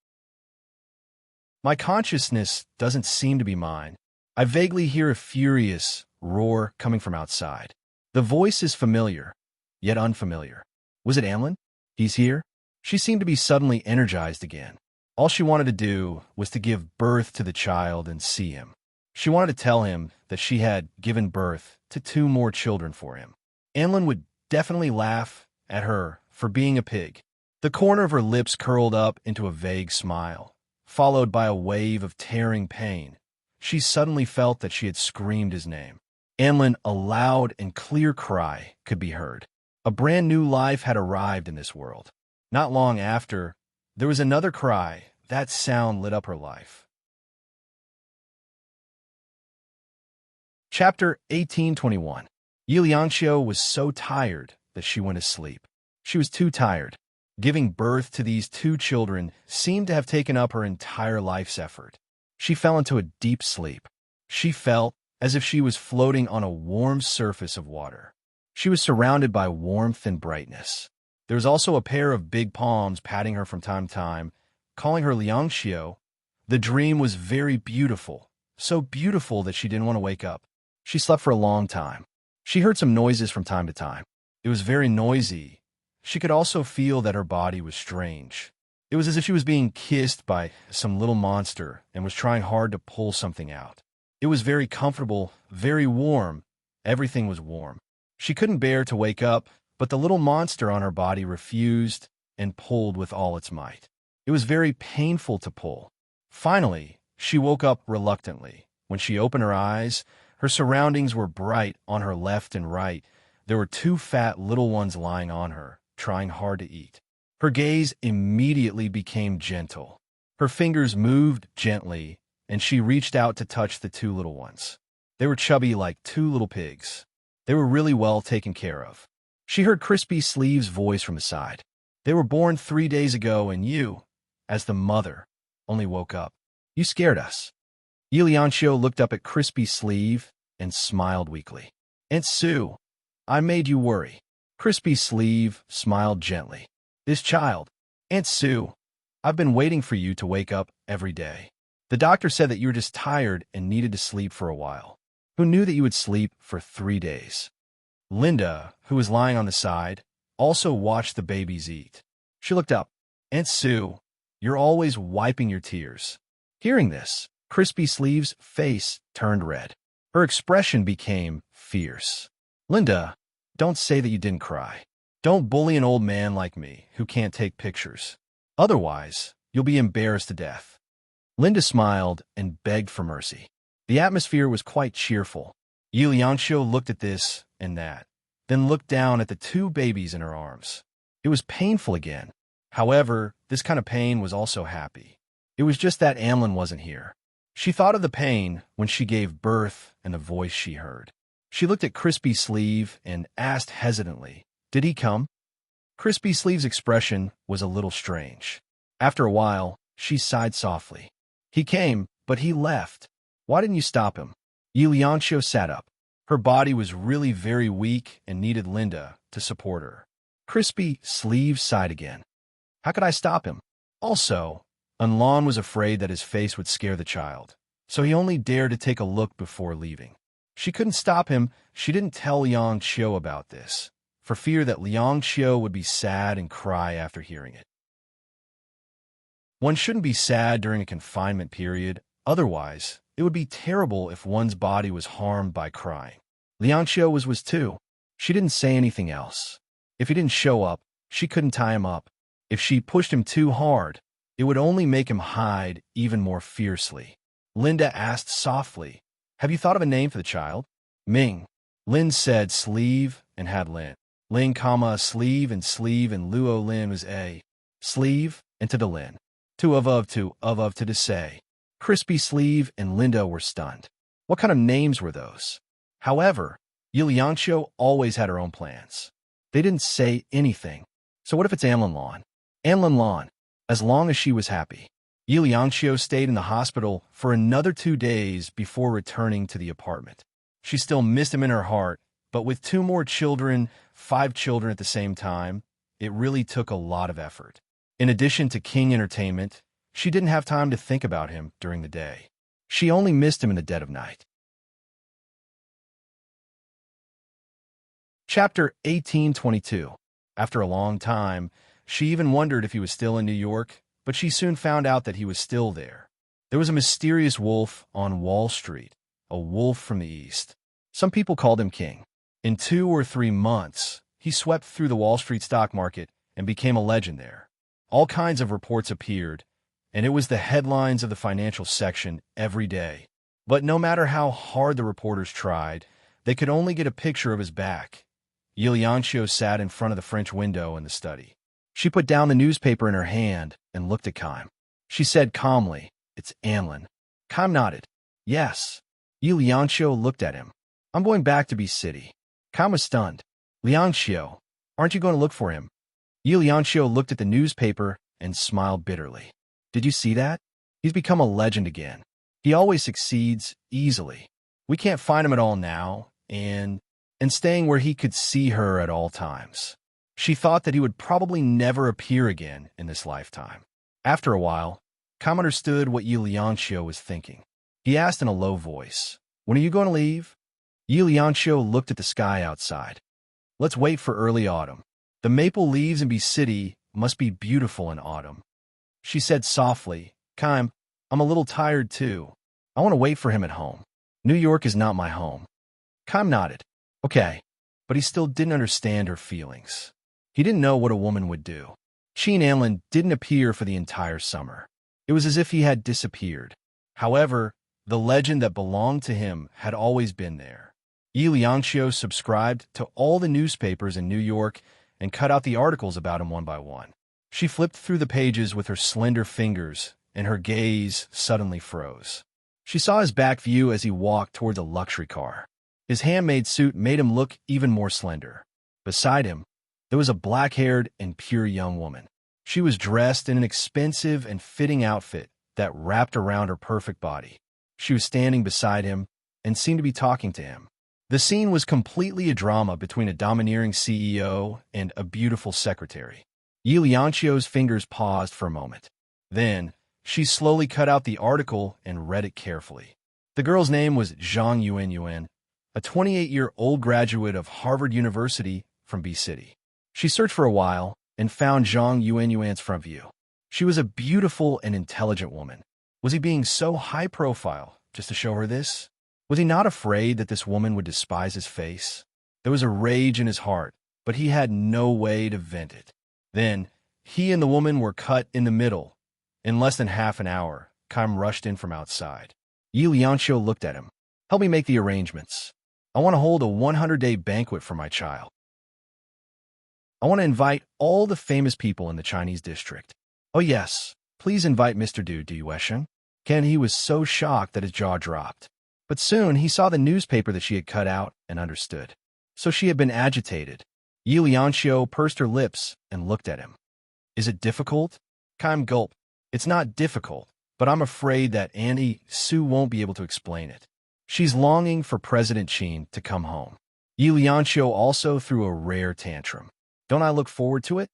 My consciousness doesn't seem to be mine. I vaguely hear a furious roar coming from outside. The voice is familiar, yet unfamiliar. Was it Amlin? He's here?" She seemed to be suddenly energized again. All she wanted to do was to give birth to the child and see him. She wanted to tell him that she had given birth to 2 more children for him. Anlin would definitely laugh at her for being a pig. The corner of her lips curled up into a vague smile, followed by a wave of tearing pain. She suddenly felt that she had screamed his name. Anlin, a loud and clear cry, could be heard. A brand new life had arrived in this world. Not long after, there was another cry. That sound lit up her life. Chapter 1821. Yi Liangxiu was so tired that she went to sleep. She was too tired. Giving birth to these 2 children seemed to have taken up her entire life's effort. She fell into a deep sleep. She felt as if she was floating on a warm surface of water. She was surrounded by warmth and brightness. There was also a pair of big palms patting her from time to time, calling her Liangxiu. The dream was very beautiful, so beautiful that she didn't want to wake up. She slept for a long time. She heard some noises from time to time. It was very noisy. She could also feel that her body was strange. It was as if she was being kissed by some little monster and was trying hard to pull something out. It was very comfortable, very warm. Everything was warm. She couldn't bear to wake up, but the little monster on her body refused and pulled with all its might. It was very painful to pull. Finally, she woke up reluctantly. When she opened her eyes, her surroundings were bright on her left and right. There were 2 fat little ones lying on her, trying hard to eat. Her gaze immediately became gentle. Her fingers moved gently, and she reached out to touch the 2 little ones. They were chubby like 2 little pigs. They were really well taken care of. She heard Crispy Sleeve's voice from the side. They were born 3 days ago, and you, as the mother, only woke up. You scared us. Yi Liangxiu looked up at Crispy Sleeve and smiled weakly. Aunt Sue, I made you worry. Crispy Sleeve smiled gently. This child, Aunt Sue, I've been waiting for you to wake up every day. The doctor said that you were just tired and needed to sleep for a while. Who knew that you would sleep for 3 days? Linda, who was lying on the side, also watched the babies eat. She looked up. Aunt Sue, you're always wiping your tears. Hearing this, Crispy Sleeve's face turned red. Her expression became fierce. Linda, don't say that you didn't cry. Don't bully an old man like me who can't take pictures. Otherwise, you'll be embarrassed to death. Linda smiled and begged for mercy. The atmosphere was quite cheerful. Yi Liangxiu looked at this and that, then looked down at the 2 babies in her arms. It was painful again. However, this kind of pain was also happy. It was just that Amlin wasn't here. She thought of the pain when she gave birth and the voice she heard. She looked at Crispy Sleeve and asked hesitantly, did he come? Crispy Sleeve's expression was a little strange. After a while, she sighed softly. He came, but he left. Why didn't you stop him? Yi Liangxiu sat up. Her body was really very weak and needed Linda to support her. Crispy Sleeve sighed again. How could I stop him? Also, Unlan was afraid that his face would scare the child, so he only dared to take a look before leaving. She couldn't stop him. She didn't tell Liangxiu about this, for fear that Liangxiu would be sad and cry after hearing it. One shouldn't be sad during a confinement period, otherwise, it would be terrible if one's body was harmed by crying. Liangxiu was too. She didn't say anything else. If he didn't show up, she couldn't tie him up. If she pushed him too hard, it would only make him hide even more fiercely. Linda asked softly, have you thought of a name for the child? Ming. Lin said sleeve and had Lin. Lin, sleeve and Luo Lin was a sleeve and to the Lin. To of to say. Crispy Sleeve and Linda were stunned. What kind of names were those? However, Yi Liangxiu always had her own plans. They didn't say anything. So what if it's Amlin Lan? Amlin Lan, as long as she was happy. Yi Liangxiu stayed in the hospital for another 2 days before returning to the apartment. She still missed him in her heart, but with 2 more children, 5 children at the same time, it really took a lot of effort. In addition to King Entertainment, she didn't have time to think about him during the day. She only missed him in the dead of night. Chapter 1822. After a long time, she even wondered if he was still in New York, but she soon found out that he was still there. There was a mysterious wolf on Wall Street, a wolf from the east. Some people called him king. In 2 or 3 months, he swept through the Wall Street stock market and became a legend there. All kinds of reports appeared, and it was the headlines of the financial section every day. But no matter how hard the reporters tried, they could only get a picture of his back. Lianxiu sat in front of the French window in the study. She put down the newspaper in her hand and looked at Kaim. She said calmly, "It's Anlin." Kaim nodded. "Yes." Lianxiu looked at him. "I'm going back to B City." Kaim was stunned. "Lianxiu, aren't you going to look for him?" Lianxiu looked at the newspaper and smiled bitterly. "Did you see that? He's become a legend again. He always succeeds easily. We can't find him at all now, and staying where he could see her at all times." She thought that he would probably never appear again in this lifetime. After a while, Kaim understood what Lianxiu was thinking. He asked in a low voice, "When are you going to leave?" Lianxiu looked at the sky outside. "Let's wait for early autumn. The maple leaves in B City must be beautiful in autumn." She said softly, "Kaim, I'm a little tired too. I want to wait for him at home. New York is not my home." Kaim nodded. Okay, but he still didn't understand her feelings. He didn't know what a woman would do. Qin Anlin didn't appear for the entire summer. It was as if he had disappeared. However, the legend that belonged to him had always been there. Lianxiu subscribed to all the newspapers in New York and cut out the articles about him one by one. She flipped through the pages with her slender fingers, and her gaze suddenly froze. She saw his back view as he walked toward the luxury car. His handmade suit made him look even more slender. Beside him, there was a black-haired and pure young woman. She was dressed in an expensive and fitting outfit that wrapped around her perfect body. She was standing beside him and seemed to be talking to him. The scene was completely a drama between a domineering CEO and a beautiful secretary. Lianxiu's fingers paused for a moment. Then, she slowly cut out the article and read it carefully. The girl's name was Zhang Yuanyuan, a 28-year-old graduate of Harvard University from B City. She searched for a while and found Zhang Yuanyuan's front view. She was a beautiful and intelligent woman. Was he being so high-profile just to show her this? Was he not afraid that this woman would despise his face? There was a rage in his heart, but he had no way to vent it. Then, he and the woman were cut in the middle. In less than half an hour, Kaim rushed in from outside. Lianxiu looked at him. "Help me make the arrangements. I want to hold a 100-day banquet for my child. I want to invite all the famous people in the Chinese district. Oh yes, please invite Mr. Du Dueshen." Ken, he was so shocked that his jaw dropped. But soon he saw the newspaper that she had cut out and understood. So she had been agitated. Lianxiu pursed her lips and looked at him. "Is it difficult?" Kaim gulped. "It's not difficult, but I'm afraid that Auntie Sue won't be able to explain it. She's longing for President Qin to come home." Lianxiu also threw a rare tantrum. "Don't I look forward to it?"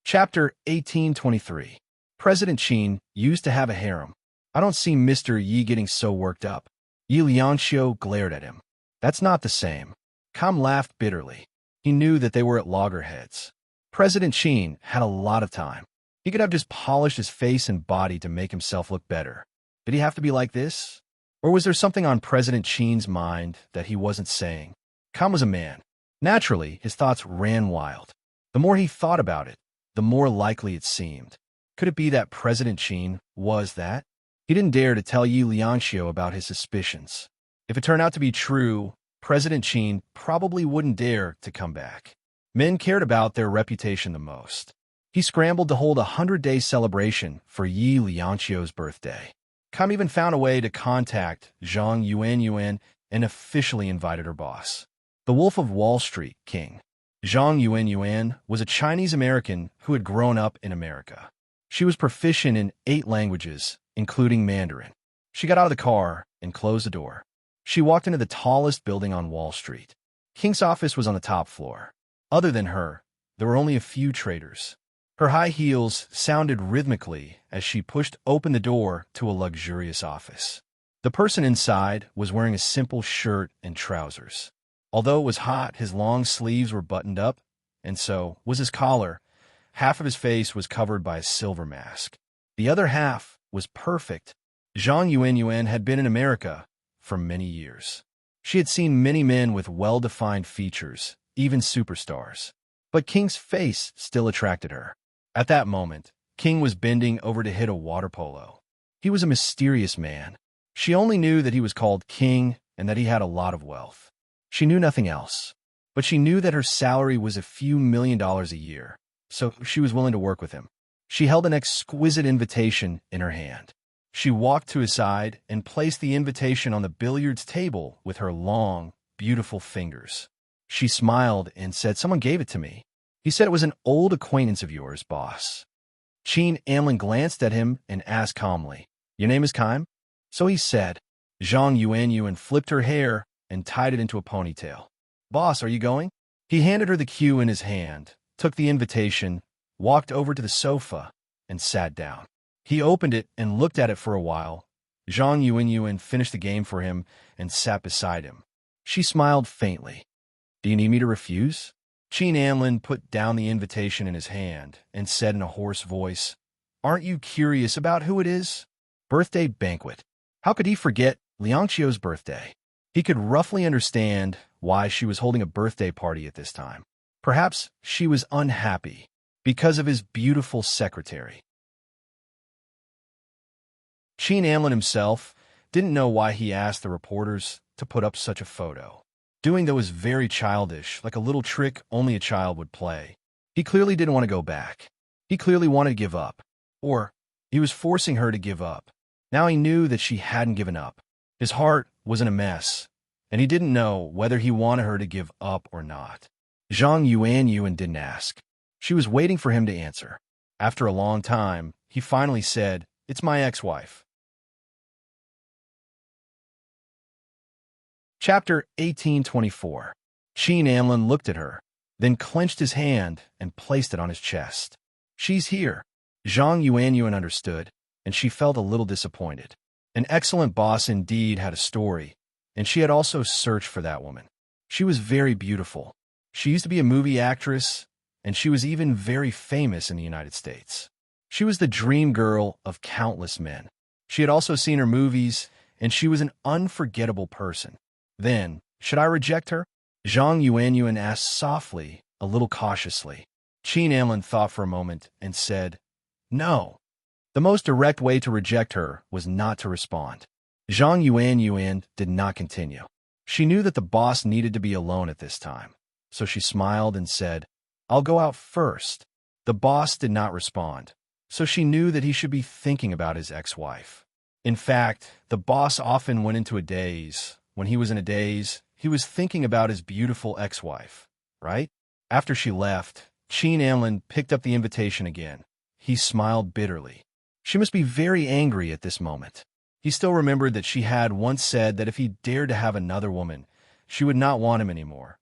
Chapter 1823. President Qin used to have a harem. "I don't see Mr. Yi getting so worked up." Lianxiu glared at him. "That's not the same." Kaim laughed bitterly. He knew that they were at loggerheads. President Qin had a lot of time. He could have just polished his face and body to make himself look better. Did he have to be like this? Or was there something on President Qin's mind that he wasn't saying? Kaim was a man. Naturally, his thoughts ran wild. The more he thought about it, the more likely it seemed. Could it be that President Qin was that? He didn't dare to tell Lianxiu about his suspicions. If it turned out to be true, President Qin probably wouldn't dare to come back. Men cared about their reputation the most. He scrambled to hold a 100-day celebration for Lianxiu's birthday. Kaim even found a way to contact Zhang Yuanyuan and officially invited her boss. The Wolf of Wall Street King. Zhang Yuanyuan was a Chinese-American who had grown up in America. She was proficient in 8 languages, including Mandarin. She got out of the car and closed the door. She walked into the tallest building on Wall Street. King's office was on the top floor. Other than her, there were only a few traders. Her high heels sounded rhythmically as she pushed open the door to a luxurious office. The person inside was wearing a simple shirt and trousers. Although it was hot, his long sleeves were buttoned up, and so was his collar. Half of his face was covered by a silver mask. The other half was perfect. Zhang Yuanyuan had been in America for many years. She had seen many men with well-defined features, even superstars. But King's face still attracted her. At that moment, King was bending over to hit a water polo. He was a mysterious man. She only knew that he was called King and that he had a lot of wealth. She knew nothing else. But she knew that her salary was a few $1,000,000 a year, so she was willing to work with him. She held an exquisite invitation in her hand. She walked to his side and placed the invitation on the billiards table with her long, beautiful fingers. She smiled and said, "Someone gave it to me." He said, "It was an old acquaintance of yours, boss." Qin Amlin glanced at him and asked calmly, "Your name is Kaim?" So he said. Zhang Yuanyuan flipped her hair and tied it into a ponytail. "Boss, are you going?" He handed her the cue in his hand, took the invitation, walked over to the sofa, and sat down. He opened it and looked at it for a while. Zhang Yuanyuan finished the game for him and sat beside him. She smiled faintly. "Do you need me to refuse?" Qin Amlin put down the invitation in his hand and said in a hoarse voice, "Aren't you curious about who it is?" Birthday banquet. How could he forget Liangqiu's birthday? He could roughly understand why she was holding a birthday party at this time. Perhaps she was unhappy because of his beautiful secretary. Qin Amlin himself didn't know why he asked the reporters to put up such a photo. Doing that was very childish, like a little trick only a child would play. He clearly didn't want to go back. He clearly wanted to give up. Or he was forcing her to give up. Now he knew that she hadn't given up. His heart was in a mess, and he didn't know whether he wanted her to give up or not. Zhang Yuanyuan didn't ask. She was waiting for him to answer. After a long time, he finally said, "It's my ex-wife." Chapter 1824. Qin Amlin looked at her, then clenched his hand and placed it on his chest. "She's here." Zhang Yuanyuan understood, and she felt a little disappointed. An excellent boss indeed had a story, and she had also searched for that woman. She was very beautiful. She used to be a movie actress, and she was even very famous in the United States. She was the dream girl of countless men. She had also seen her movies, and she was an unforgettable person. Then, should I reject her? Zhang Yuanyuan asked softly, a little cautiously. Qin Amlin thought for a moment and said, "No." The most direct way to reject her was not to respond. Zhang Yuanyuan did not continue. She knew that the boss needed to be alone at this time, so she smiled and said, "I'll go out first." The boss did not respond, so she knew that he should be thinking about his ex-wife. In fact, the boss often went into a daze. When he was in a daze, he was thinking about his beautiful ex-wife, right? After she left, Qin Amlin picked up the invitation again. He smiled bitterly. She must be very angry at this moment. He still remembered that she had once said that if he dared to have another woman, she would not want him anymore.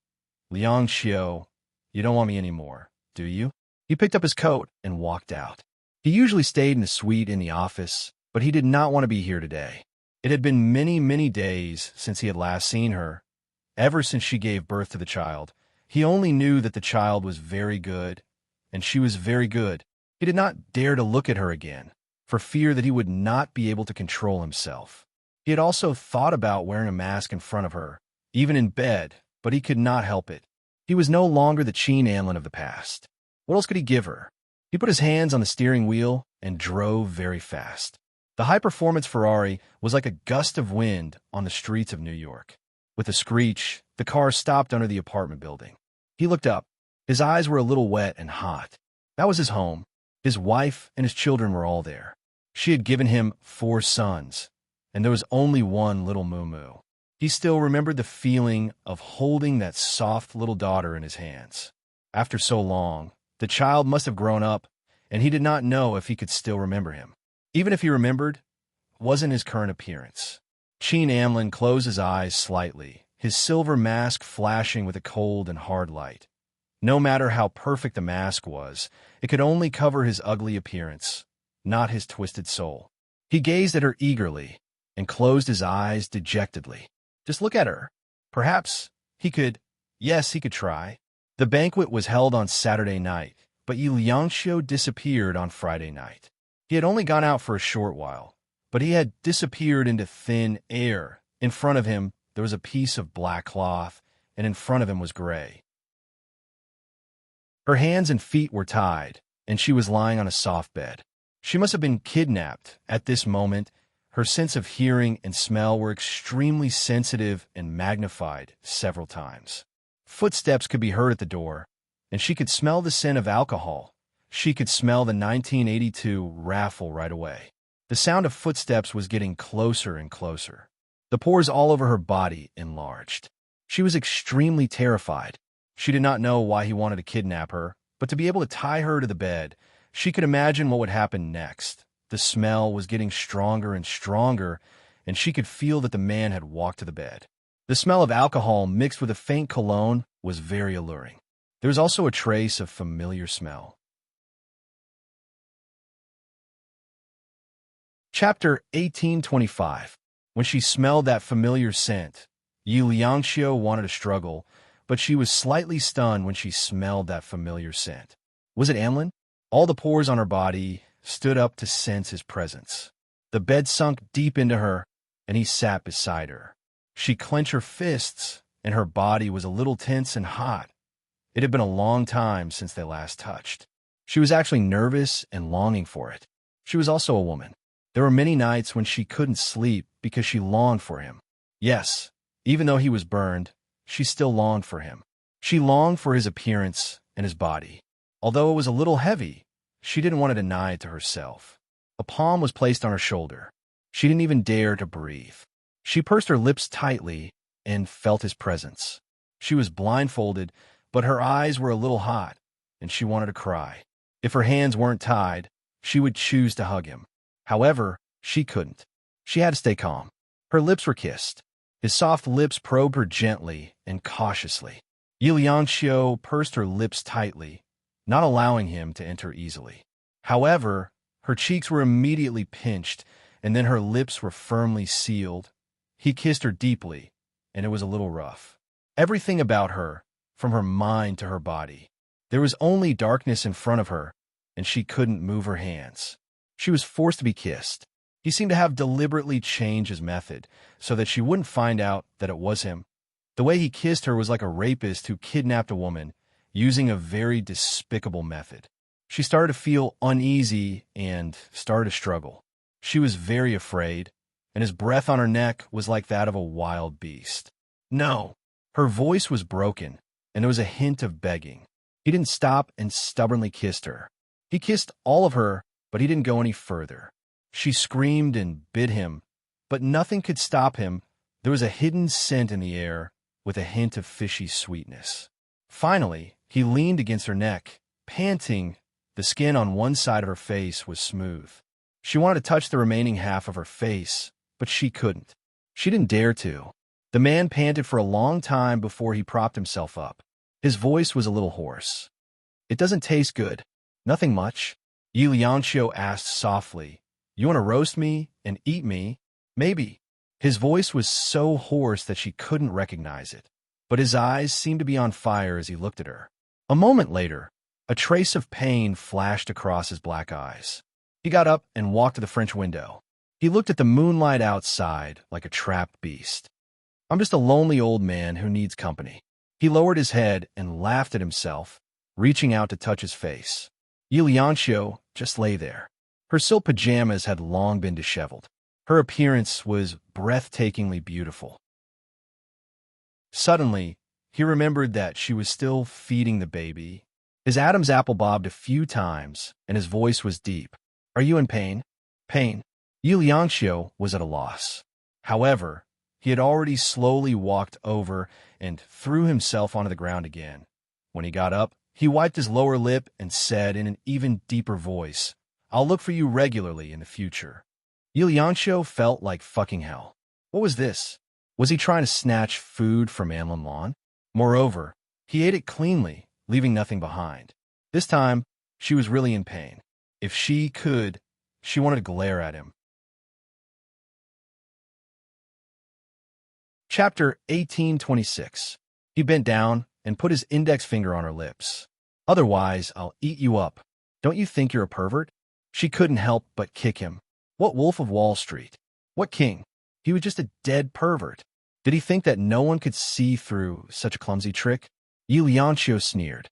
"Liangqiu, you don't want me anymore, do you?" He picked up his coat and walked out. He usually stayed in the suite in the office, but he did not want to be here today. It had been many, many days since he had last seen her. Ever since she gave birth to the child, he only knew that the child was very good, and she was very good. He did not dare to look at her again, for fear that he would not be able to control himself. He had also thought about wearing a mask in front of her, even in bed, but he could not help it. He was no longer the Qin Amlin of the past. What else could he give her? He put his hands on the steering wheel and drove very fast. The high-performance Ferrari was like a gust of wind on the streets of New York. With a screech, the car stopped under the apartment building. He looked up. His eyes were a little wet and hot. That was his home. His wife and his children were all there. She had given him 4 sons, and there was only one little Moo. He still remembered the feeling of holding that soft little daughter in his hands. After so long, the child must have grown up, and he did not know if he could still remember him. Even if he remembered, it wasn't his current appearance. Qin Amlin closed his eyes slightly, his silver mask flashing with a cold and hard light. No matter how perfect the mask was, it could only cover his ugly appearance, not his twisted soul. He gazed at her eagerly and closed his eyes dejectedly. Just look at her. Perhaps he could, yes, he could try. The banquet was held on Saturday night, but Liangqiu disappeared on Friday night. He had only gone out for a short while, but he had disappeared into thin air. In front of him, there was a piece of black cloth, and in front of him was gray. Her hands and feet were tied, and she was lying on a soft bed. She must have been kidnapped. At this moment, her sense of hearing and smell were extremely sensitive and magnified several times. Footsteps could be heard at the door, and she could smell the scent of alcohol. She could smell the 1982 raffle right away. The sound of footsteps was getting closer and closer. The pores all over her body enlarged. She was extremely terrified. She did not know why he wanted to kidnap her, but to be able to tie her to the bed, she could imagine what would happen next. The smell was getting stronger and stronger, and she could feel that the man had walked to the bed. The smell of alcohol mixed with a faint cologne was very alluring. There was also a trace of familiar smell. Chapter 1825. When she smelled that familiar scent, Yu Liangxiu wanted to struggle, but she was slightly stunned when she smelled that familiar scent. Was it Amlin? All the pores on her body stood up to sense his presence. The bed sunk deep into her, and he sat beside her. She clenched her fists, and her body was a little tense and hot. It had been a long time since they last touched. She was actually nervous and longing for it. She was also a woman. There were many nights when she couldn't sleep because she longed for him. Yes, even though he was burned, she still longed for him. She longed for his appearance and his body. Although it was a little heavy, she didn't want to deny it to herself. A palm was placed on her shoulder. She didn't even dare to breathe. She pursed her lips tightly and felt his presence. She was blindfolded, but her eyes were a little hot, and she wanted to cry. If her hands weren't tied, she would choose to hug him. However, she couldn't. She had to stay calm. Her lips were kissed. His soft lips probed her gently and cautiously. Yu Liangxiu pursed her lips tightly, not allowing him to enter easily. However, her cheeks were immediately pinched, and then her lips were firmly sealed. He kissed her deeply, and it was a little rough. Everything about her, from her mind to her body. There was only darkness in front of her, and she couldn't move her hands. She was forced to be kissed. He seemed to have deliberately changed his method so that she wouldn't find out that it was him. The way he kissed her was like a rapist who kidnapped a woman, using a very despicable method. She started to feel uneasy and started to struggle. She was very afraid, and his breath on her neck was like that of a wild beast. No! Her voice was broken, and there was a hint of begging. He didn't stop and stubbornly kissed her. He kissed all of her, but he didn't go any further. She screamed and bit him, but nothing could stop him. There was a hidden scent in the air with a hint of fishy sweetness. Finally, he leaned against her neck, panting. The skin on one side of her face was smooth. She wanted to touch the remaining half of her face, but she couldn't. She didn't dare to. The man panted for a long time before he propped himself up. His voice was a little hoarse. "It doesn't taste good. Nothing much." Yu Liangxiu asked softly, "You want to roast me and eat me? Maybe." His voice was so hoarse that she couldn't recognize it, but his eyes seemed to be on fire as he looked at her. A moment later, a trace of pain flashed across his black eyes. He got up and walked to the French window. He looked at the moonlight outside like a trapped beast. "I'm just a lonely old man who needs company." He lowered his head and laughed at himself, reaching out to touch his face. Yu Liangxiu just lay there. Her silk pajamas had long been disheveled. Her appearance was breathtakingly beautiful. Suddenly, he remembered that she was still feeding the baby. His Adam's apple bobbed a few times, and his voice was deep. "Are you in pain?" "Pain?" Yu Liangxiu was at a loss. However, he had already slowly walked over and threw himself onto the ground again. When he got up, he wiped his lower lip and said in an even deeper voice, "I'll look for you regularly in the future." Yu Liangxiu felt like fucking hell. What was this? Was he trying to snatch food from Anlin Lan? Moreover, he ate it cleanly, leaving nothing behind. This time, she was really in pain. If she could, she wanted to glare at him. Chapter 1826. He bent down and put his index finger on her lips. "Otherwise, I'll eat you up. Don't you think you're a pervert?" She couldn't help but kick him. What Wolf of Wall Street? What king? He was just a dead pervert. Did he think that no one could see through such a clumsy trick? Yuliancio sneered.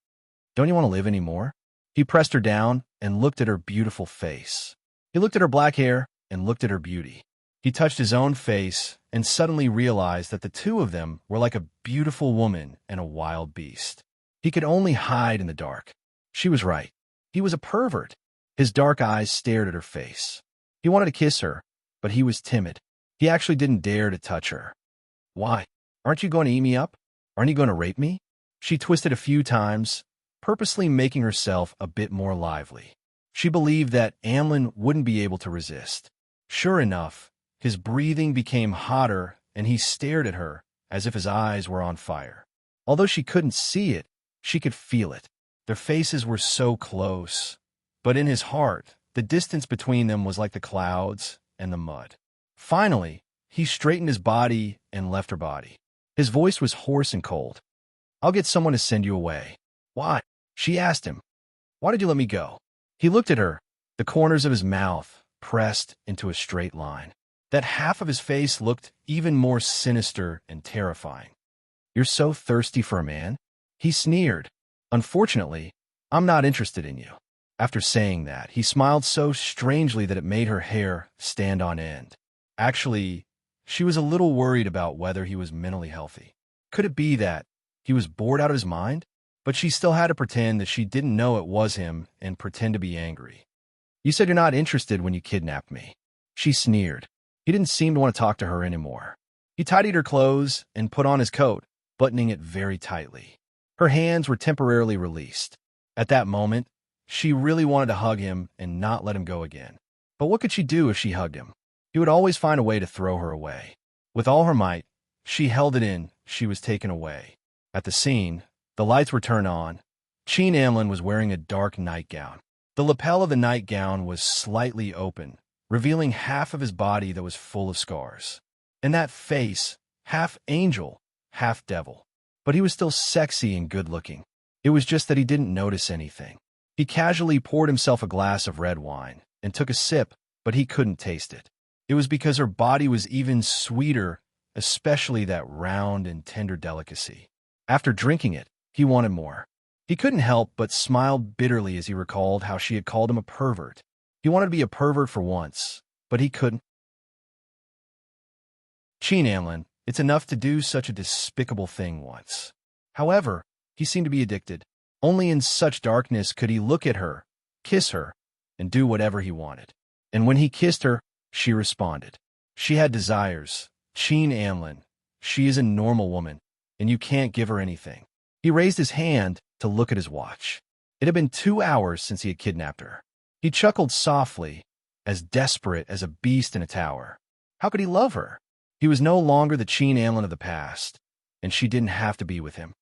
Don't you want to live anymore? He pressed her down and looked at her beautiful face. He looked at her black hair and looked at her beauty. He touched his own face and suddenly realized that the two of them were like a beautiful woman and a wild beast. He could only hide in the dark. She was right. He was a pervert. His dark eyes stared at her face. He wanted to kiss her, but he was timid. He actually didn't dare to touch her. Why? Aren't you going to eat me up? Aren't you going to rape me? She twisted a few times, purposely making herself a bit more lively. She believed that Amlin wouldn't be able to resist. Sure enough, his breathing became hotter and he stared at her as if his eyes were on fire. Although she couldn't see it, she could feel it. Their faces were so close, but in his heart, the distance between them was like the clouds and the mud. Finally, he straightened his body and left her body. His voice was hoarse and cold. I'll get someone to send you away. Why? She asked him. Why did you let me go? He looked at her, the corners of his mouth pressed into a straight line. That half of his face looked even more sinister and terrifying. You're so thirsty for a man? He sneered. Unfortunately, I'm not interested in you. After saying that, he smiled so strangely that it made her hair stand on end. Actually, she was a little worried about whether he was mentally healthy. Could it be that he was bored out of his mind? But she still had to pretend that she didn't know it was him and pretend to be angry. You said you're not interested when you kidnapped me. She sneered. He didn't seem to want to talk to her anymore. He tidied her clothes and put on his coat, buttoning it very tightly. Her hands were temporarily released. At that moment, she really wanted to hug him and not let him go again. But what could she do if she hugged him? He would always find a way to throw her away. With all her might, she held it in. She was taken away. At the scene, the lights were turned on. Cheen Amlin was wearing a dark nightgown. The lapel of the nightgown was slightly open, revealing half of his body that was full of scars. And that face, half angel, half devil. But he was still sexy and good-looking. It was just that he didn't notice anything. He casually poured himself a glass of red wine and took a sip, but he couldn't taste it. It was because her body was even sweeter, especially that round and tender delicacy. After drinking it, he wanted more. He couldn't help but smile bitterly as he recalled how she had called him a pervert. He wanted to be a pervert for once, but he couldn't. Cheen Amlin, it's enough to do such a despicable thing once. However, he seemed to be addicted. Only in such darkness could he look at her, kiss her, and do whatever he wanted. And when he kissed her, she responded. She had desires. Cheen Amlin, she is a normal woman, and you can't give her anything. He raised his hand to look at his watch. It had been 2 hours since he had kidnapped her. He chuckled softly, as desperate as a beast in a tower. How could he love her? He was no longer the Cheen Amlin of the past, and she didn't have to be with him.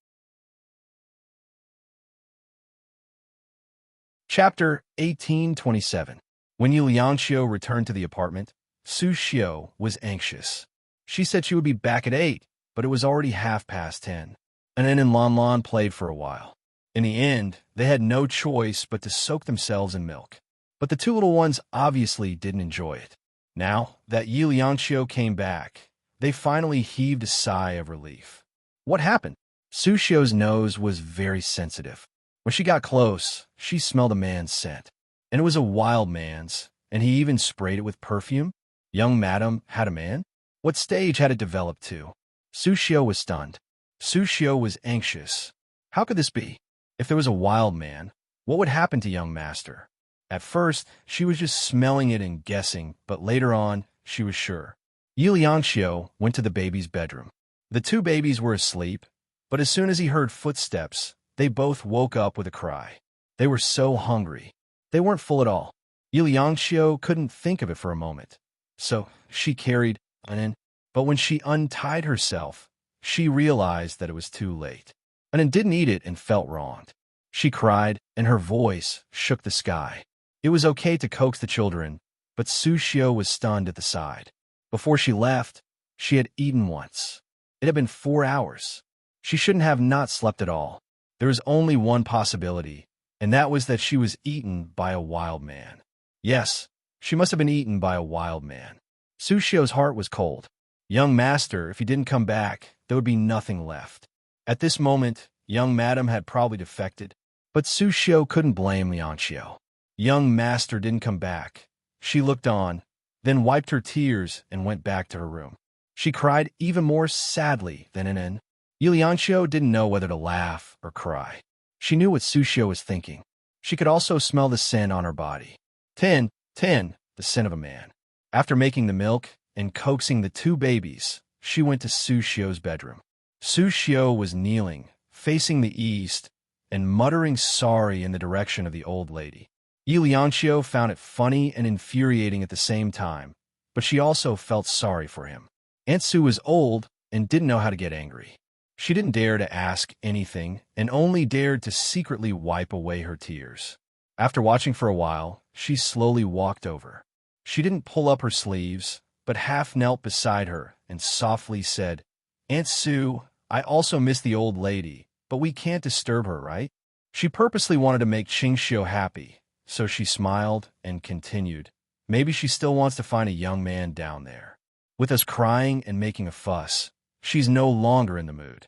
Chapter 1827. When Yuliancio returned to the apartment, Su Xiao was anxious. She said she would be back at 8, but it was already 10:30. Anan and Lan Lan played for a while. In the end, they had no choice but to soak themselves in milk. But the two little ones obviously didn't enjoy it. Now that Yuliancio came back, they finally heaved a sigh of relief. What happened? Su Xiao's nose was very sensitive. When she got close, she smelled a man's scent. And it was a wild man's, and he even sprayed it with perfume. Young madam had a man? What stage had it developed to? Su Xiao was stunned. Su Xiao was anxious. How could this be? If there was a wild man, what would happen to young master? At first, she was just smelling it and guessing, but later on, she was sure. Yuliancio went to the baby's bedroom. The two babies were asleep, but as soon as he heard footsteps, they both woke up with a cry. They were so hungry. They weren't full at all. Yuliancio couldn't think of it for a moment. So she carried Anan, but when she untied herself, she realized that it was too late. Anan didn't eat it and felt wronged. She cried, and her voice shook the sky. It was okay to coax the children, but Su Xiao was stunned at the sight. Before she left, she had eaten once. It had been 4 hours. She shouldn't have not slept at all. There was only one possibility, and that was that she was eaten by a wild man. Yes, she must have been eaten by a wild man. Su Xiu's heart was cold. Young master, if he didn't come back, there would be nothing left. At this moment, young madam had probably defected, but Su Xiu couldn't blame Liang Xiu. Young master didn't come back. She looked on, then wiped her tears and went back to her room. She cried even more sadly than in. Liang Xiu didn't know whether to laugh or cry. She knew what Su Xiu was thinking. She could also smell the scent on her body. Tin, the scent of a man. After making the milk and coaxing the two babies, she went to Su Xiu's bedroom. Su Xiu was kneeling, facing the east, and muttering sorry in the direction of the old lady. Liang Xiu found it funny and infuriating at the same time, but she also felt sorry for him. Aunt Su was old and didn't know how to get angry. She didn't dare to ask anything and only dared to secretly wipe away her tears. After watching for a while, she slowly walked over. She didn't pull up her sleeves, but half knelt beside her and softly said, "Aunt Su, I also miss the old lady, but we can't disturb her, right?" She purposely wanted to make Qingxiu happy, so she smiled and continued, "Maybe she still wants to find a young man down there. With us crying and making a fuss, she's no longer in the mood."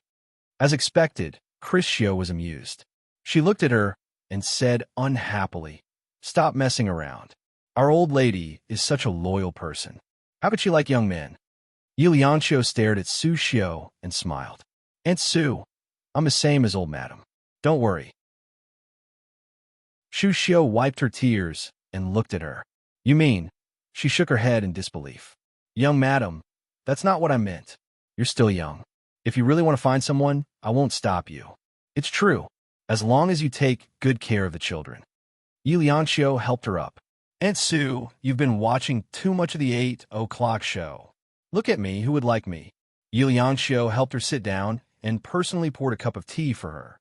As expected, Xiu was amused. She looked at her and said unhappily, "Stop messing around. Our old lady is such a loyal person. How could she like young men?" Liang Xiu stared at Su Xiu and smiled. "Aunt Su, I'm the same as old madam. Don't worry." Su Xiu wiped her tears and looked at her. "You mean?" She shook her head in disbelief. "Young madam, that's not what I meant. You're still young. If you really want to find someone, I won't stop you. It's true, as long as you take good care of the children." Liang Xiu helped her up. "Aunt Su, you've been watching too much of the 8 o'clock show. Look at me, who would like me?" Liang Xiu helped her sit down and personally poured a cup of tea for her.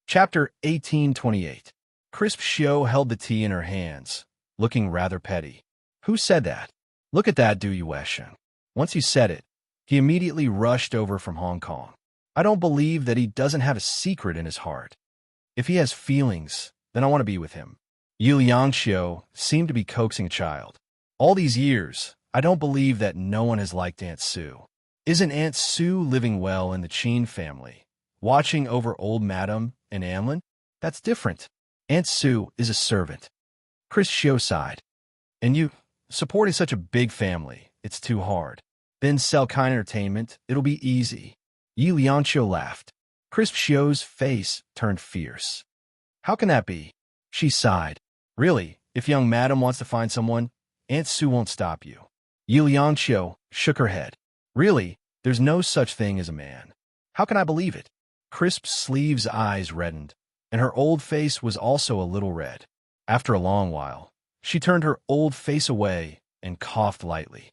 Chapter 1828. Crisp Xiu held the tea in her hands, looking rather petty. "Who said that? Look at that Du Yuesheng." Once he said it, he immediately rushed over from Hong Kong. "I don't believe that he doesn't have a secret in his heart. If he has feelings, then I want to be with him." Liang Xiu seemed to be coaxing a child. "All these years, I don't believe that no one has liked Aunt Su. Isn't Aunt Su living well in the Qin family, watching over old Madam and Anlin? That's different. Aunt Su is a servant." Xiu sighed. "And you, supporting such a big family, it's too hard. Then sell kind entertainment, it'll be easy." Liang Xiu laughed. Xiu's face turned fierce. "How can that be?" She sighed. "Really, if young madam wants to find someone, Aunt Su won't stop you." Liang Xiu shook her head. "Really, there's no such thing as a man. How can I believe it?" Sleeve's eyes reddened, and her old face was also a little red. After a long while, she turned her old face away and coughed lightly.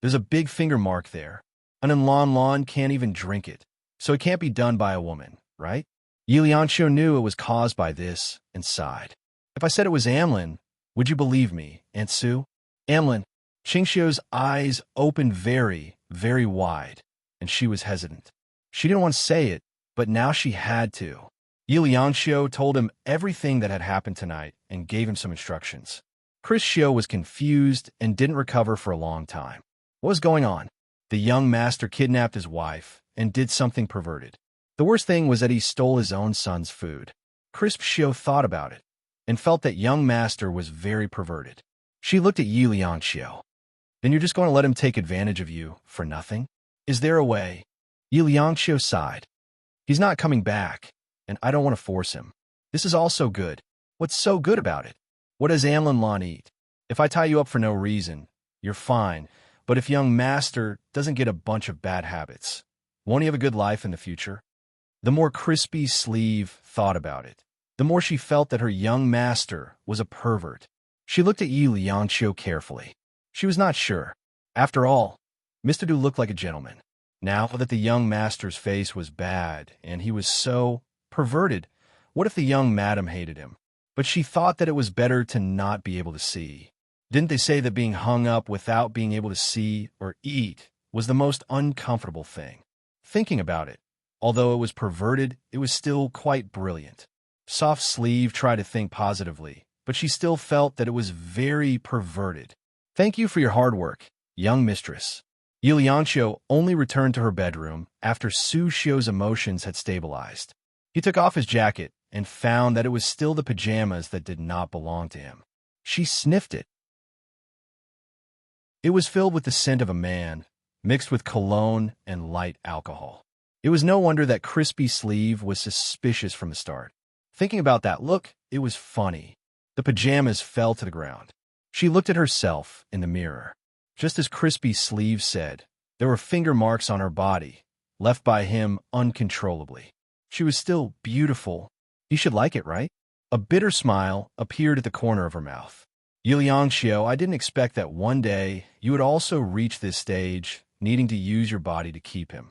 "There's a big finger mark there. An Enlon can't even drink it, so it can't be done by a woman, right?" Liang Xiu knew it was caused by this and sighed. "If I said it was Amlin, would you believe me, Aunt Su?" Amlin. Qingxiu's eyes opened very, very wide, and she was hesitant. She didn't want to say it, but now she had to. Liang Xiu told him everything that had happened tonight and gave him some instructions. Xiu was confused and didn't recover for a long time. What was going on? The young master kidnapped his wife and did something perverted. The worst thing was that he stole his own son's food. Xiu thought about it and felt that young master was very perverted. She looked at Liang Xiu. "Then you're just going to let him take advantage of you for nothing? Is there a way?" Liang Xiu sighed. "He's not coming back, and I don't want to force him. This is all so good. What's so good about it? What does Amlin Lan eat? If I tie you up for no reason, you're fine, but if young master doesn't get a bunch of bad habits, won't he have a good life in the future?" The more Crispy Sleeve thought about it, the more she felt that her young master was a pervert. She looked at Liang Xiu carefully. She was not sure. After all, Mr. Du looked like a gentleman. Now that the young master's face was bad and he was so perverted, what if the young madam hated him? But she thought that it was better to not be able to see. Didn't they say that being hung up without being able to see or eat was the most uncomfortable thing? Thinking about it, although it was perverted, it was still quite brilliant. Soft Sleeve tried to think positively, but she still felt that it was very perverted. Thank you for your hard work, young mistress. Yuliancio only returned to her bedroom after Su Xiu's emotions had stabilized. He took off his jacket and found that it was still the pajamas that did not belong to him. She sniffed it. It was filled with the scent of a man, mixed with cologne and light alcohol. It was no wonder that Crispy Sleeve was suspicious from the start. Thinking about that look, it was funny. The pajamas fell to the ground. She looked at herself in the mirror. Just as Crispy Sleeve said, there were finger marks on her body, left by him uncontrollably. She was still beautiful. You should like it, right? A bitter smile appeared at the corner of her mouth. Yuliancio, I didn't expect that one day you would also reach this stage, needing to use your body to keep him.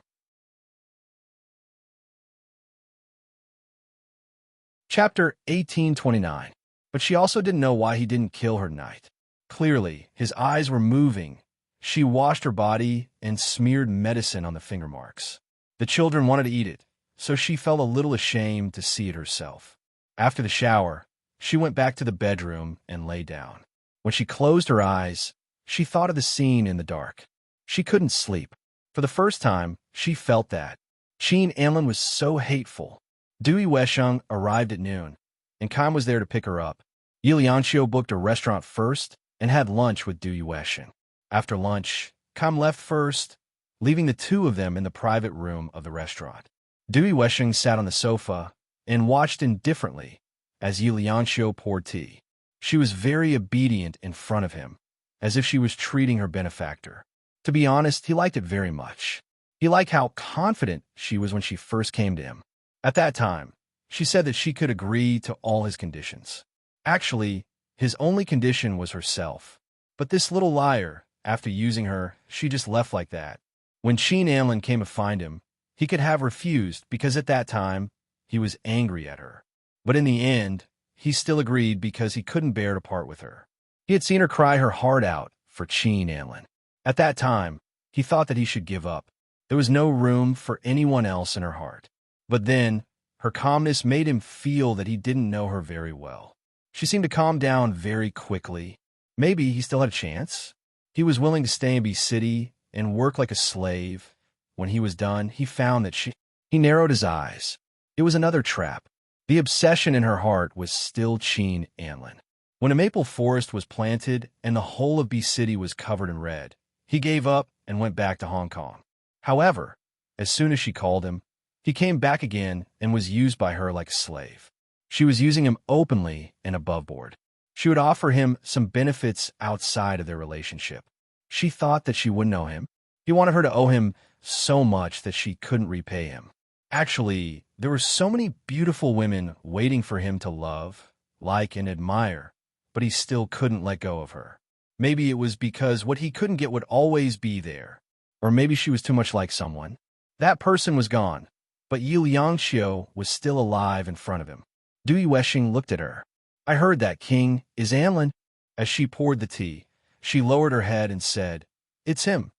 Chapter 1829. But she also didn't know why he didn't kill her tonight. Clearly, his eyes were moving. She washed her body and smeared medicine on the finger marks. The children wanted to eat it, so she felt a little ashamed to see it herself. After the shower, she went back to the bedroom and lay down. When she closed her eyes, she thought of the scene in the dark. She couldn't sleep. For the first time, she felt that. Qin Anlin was so hateful. Dui Weisheng arrived at noon, and Kam was there to pick her up. Yuliancio booked a restaurant first and had lunch with Dui Weisheng. After lunch, Kam left first, leaving the two of them in the private room of the restaurant. Dui Weisheng sat on the sofa and watched indifferently as Yuliancio poured tea. She was very obedient in front of him, as if she was treating her benefactor. To be honest, he liked it very much. He liked how confident she was when she first came to him. At that time, she said that she could agree to all his conditions. Actually, his only condition was herself. But this little liar, after using her, she just left like that. When Qin Anlin came to find him, he could have refused because at that time, he was angry at her. But in the end, he still agreed because he couldn't bear to part with her. He had seen her cry her heart out for Qin Anlin. At that time, he thought that he should give up. There was no room for anyone else in her heart. But then, her calmness made him feel that he didn't know her very well. She seemed to calm down very quickly. Maybe he still had a chance. He was willing to stay in B City and work like a slave. When he was done, he found that He narrowed his eyes. It was another trap. The obsession in her heart was still Qin Anlin. When a maple forest was planted and the whole of B City was covered in red, he gave up and went back to Hong Kong. However, as soon as she called him, he came back again and was used by her like a slave. She was using him openly and above board. She would offer him some benefits outside of their relationship. She thought that she wouldn't owe him. He wanted her to owe him so much that she couldn't repay him. Actually, there were so many beautiful women waiting for him to love, like, and admire, but he still couldn't let go of her. Maybe it was because what he couldn't get would always be there. Or maybe she was too much like someone. That person was gone, but Yuliancio was still alive in front of him. Dui Weisheng looked at her. I heard that, King, is Anlin. As she poured the tea, she lowered her head and said, It's him.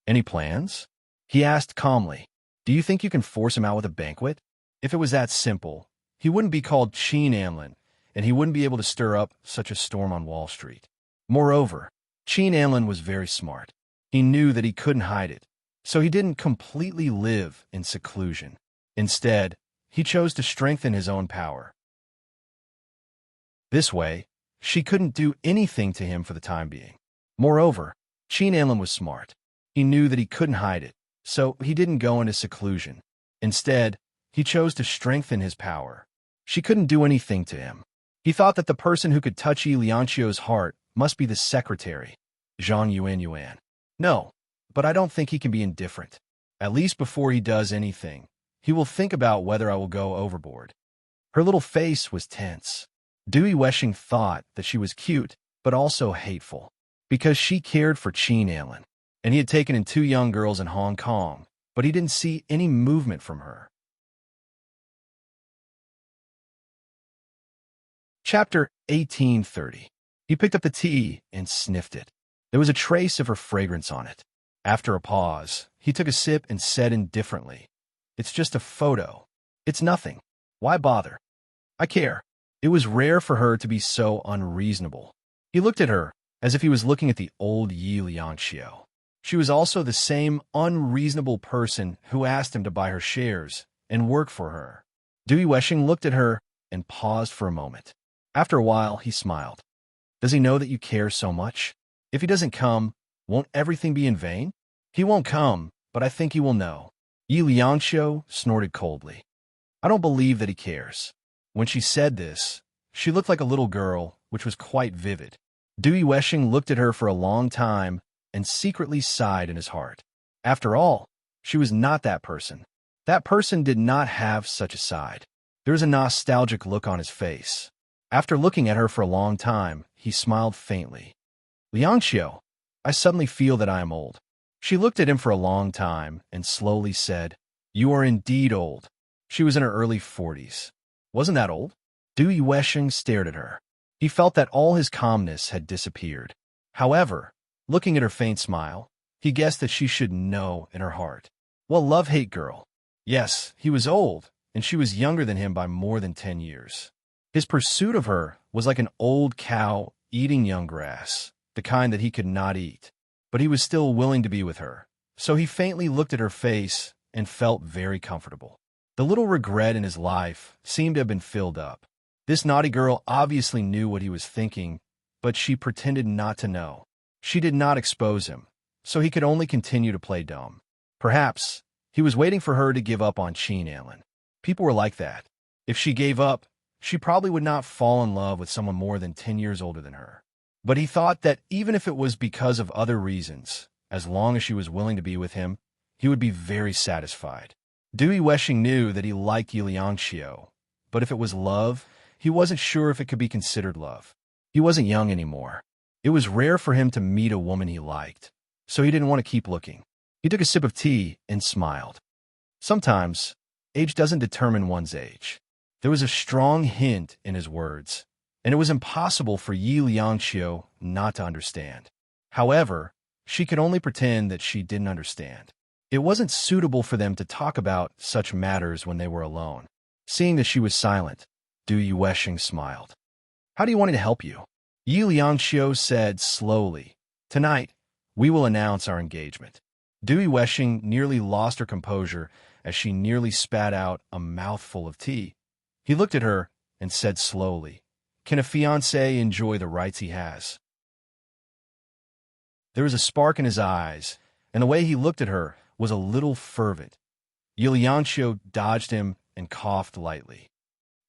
Any plans? He asked calmly. Do you think you can force him out with a banquet? If it was that simple, he wouldn't be called Qin Anlin, and he wouldn't be able to stir up such a storm on Wall Street. Moreover, Qin Anlin was very smart. He knew that he couldn't hide it, so he didn't completely live in seclusion. Instead, he chose to strengthen his own power. This way, she couldn't do anything to him for the time being. Moreover, Qin Anlin was smart. He knew that he couldn't hide it, so he didn't go into seclusion. Instead, he chose to strengthen his power. She couldn't do anything to him. He thought that the person who could touch Yuliancio's heart must be the secretary, Zhang Yuan. No, but I don't think he can be indifferent. At least before he does anything, he will think about whether I will go overboard. Her little face was tense. Dui Weisheng thought that she was cute, but also hateful, because she cared for Qin Anlin, and he had taken in 2 young girls in Hong Kong, but he didn't see any movement from her. Chapter 1830. He picked up the tea and sniffed it. There was a trace of her fragrance on it. After a pause, he took a sip and said indifferently, It's just a photo. It's nothing. Why bother? I care. It was rare for her to be so unreasonable. He looked at her as if he was looking at the old Yi Liangxiu. She was also the same unreasonable person who asked him to buy her shares and work for her. Dui Weshing looked at her and paused for a moment. After a while, he smiled. Does he know that you care so much? If he doesn't come, won't everything be in vain? He won't come, but I think he will know. Yi Liangxiu snorted coldly. I don't believe that he cares. When she said this, she looked like a little girl, which was quite vivid. Dui Weshing looked at her for a long time and secretly sighed in his heart. After all, she was not that person. That person did not have such a side. There was a nostalgic look on his face. After looking at her for a long time, he smiled faintly. Liangxiu, I suddenly feel that I am old. She looked at him for a long time and slowly said, You are indeed old. She was in her early 40s. Wasn't that old? Dui Weshing stared at her. He felt that all his calmness had disappeared. However, looking at her faint smile, he guessed that she should know in her heart. Well, love-hate girl. Yes, he was old, and she was younger than him by more than 10 years. His pursuit of her was like an old cow eating young grass, the kind that he could not eat. But he was still willing to be with her, so he faintly looked at her face and felt very comfortable. The little regret in his life seemed to have been filled up. This naughty girl obviously knew what he was thinking, but she pretended not to know. She did not expose him, so he could only continue to play dumb. Perhaps he was waiting for her to give up on Qin Anlin. People were like that. If she gave up, she probably would not fall in love with someone more than 10 years older than her. But he thought that even if it was because of other reasons, as long as she was willing to be with him, he would be very satisfied. Dui Weshing knew that he liked Yi Liangxiu, but if it was love, he wasn't sure if it could be considered love. He wasn't young anymore. It was rare for him to meet a woman he liked, so he didn't want to keep looking. He took a sip of tea and smiled. Sometimes, age doesn't determine one's age. There was a strong hint in his words, and it was impossible for Yi Liangxiu not to understand. However, she could only pretend that she didn't understand. It wasn't suitable for them to talk about such matters when they were alone. Seeing that she was silent, Dui Weshing smiled. How do you want me to help you? Yi Liangxiu said slowly. Tonight, we will announce our engagement. Dui Weshing nearly lost her composure as she nearly spat out a mouthful of tea. He looked at her and said slowly, Can a fiancé enjoy the rights he has? There was a spark in his eyes, and the way he looked at her was a little fervent. Yi Liangxiu dodged him and coughed lightly.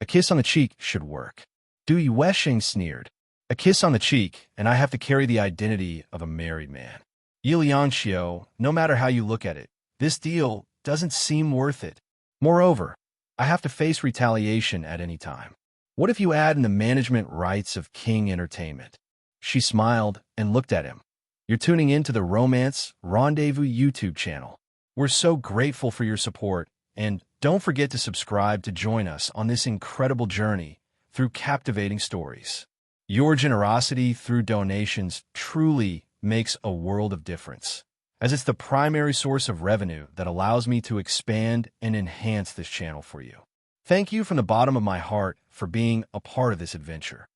A kiss on the cheek should work. Dui Weshing sneered. A kiss on the cheek, and I have to carry the identity of a married man. Yi Liangxiu, no matter how you look at it, this deal doesn't seem worth it. Moreover, I have to face retaliation at any time. What if you add in the management rights of King Entertainment? She smiled and looked at him. You're tuning in to the Romance Rendezvous YouTube channel. We're so grateful for your support, and don't forget to subscribe to join us on this incredible journey through captivating stories. Your generosity through donations truly makes a world of difference, as it's the primary source of revenue that allows me to expand and enhance this channel for you. Thank you from the bottom of my heart for being a part of this adventure.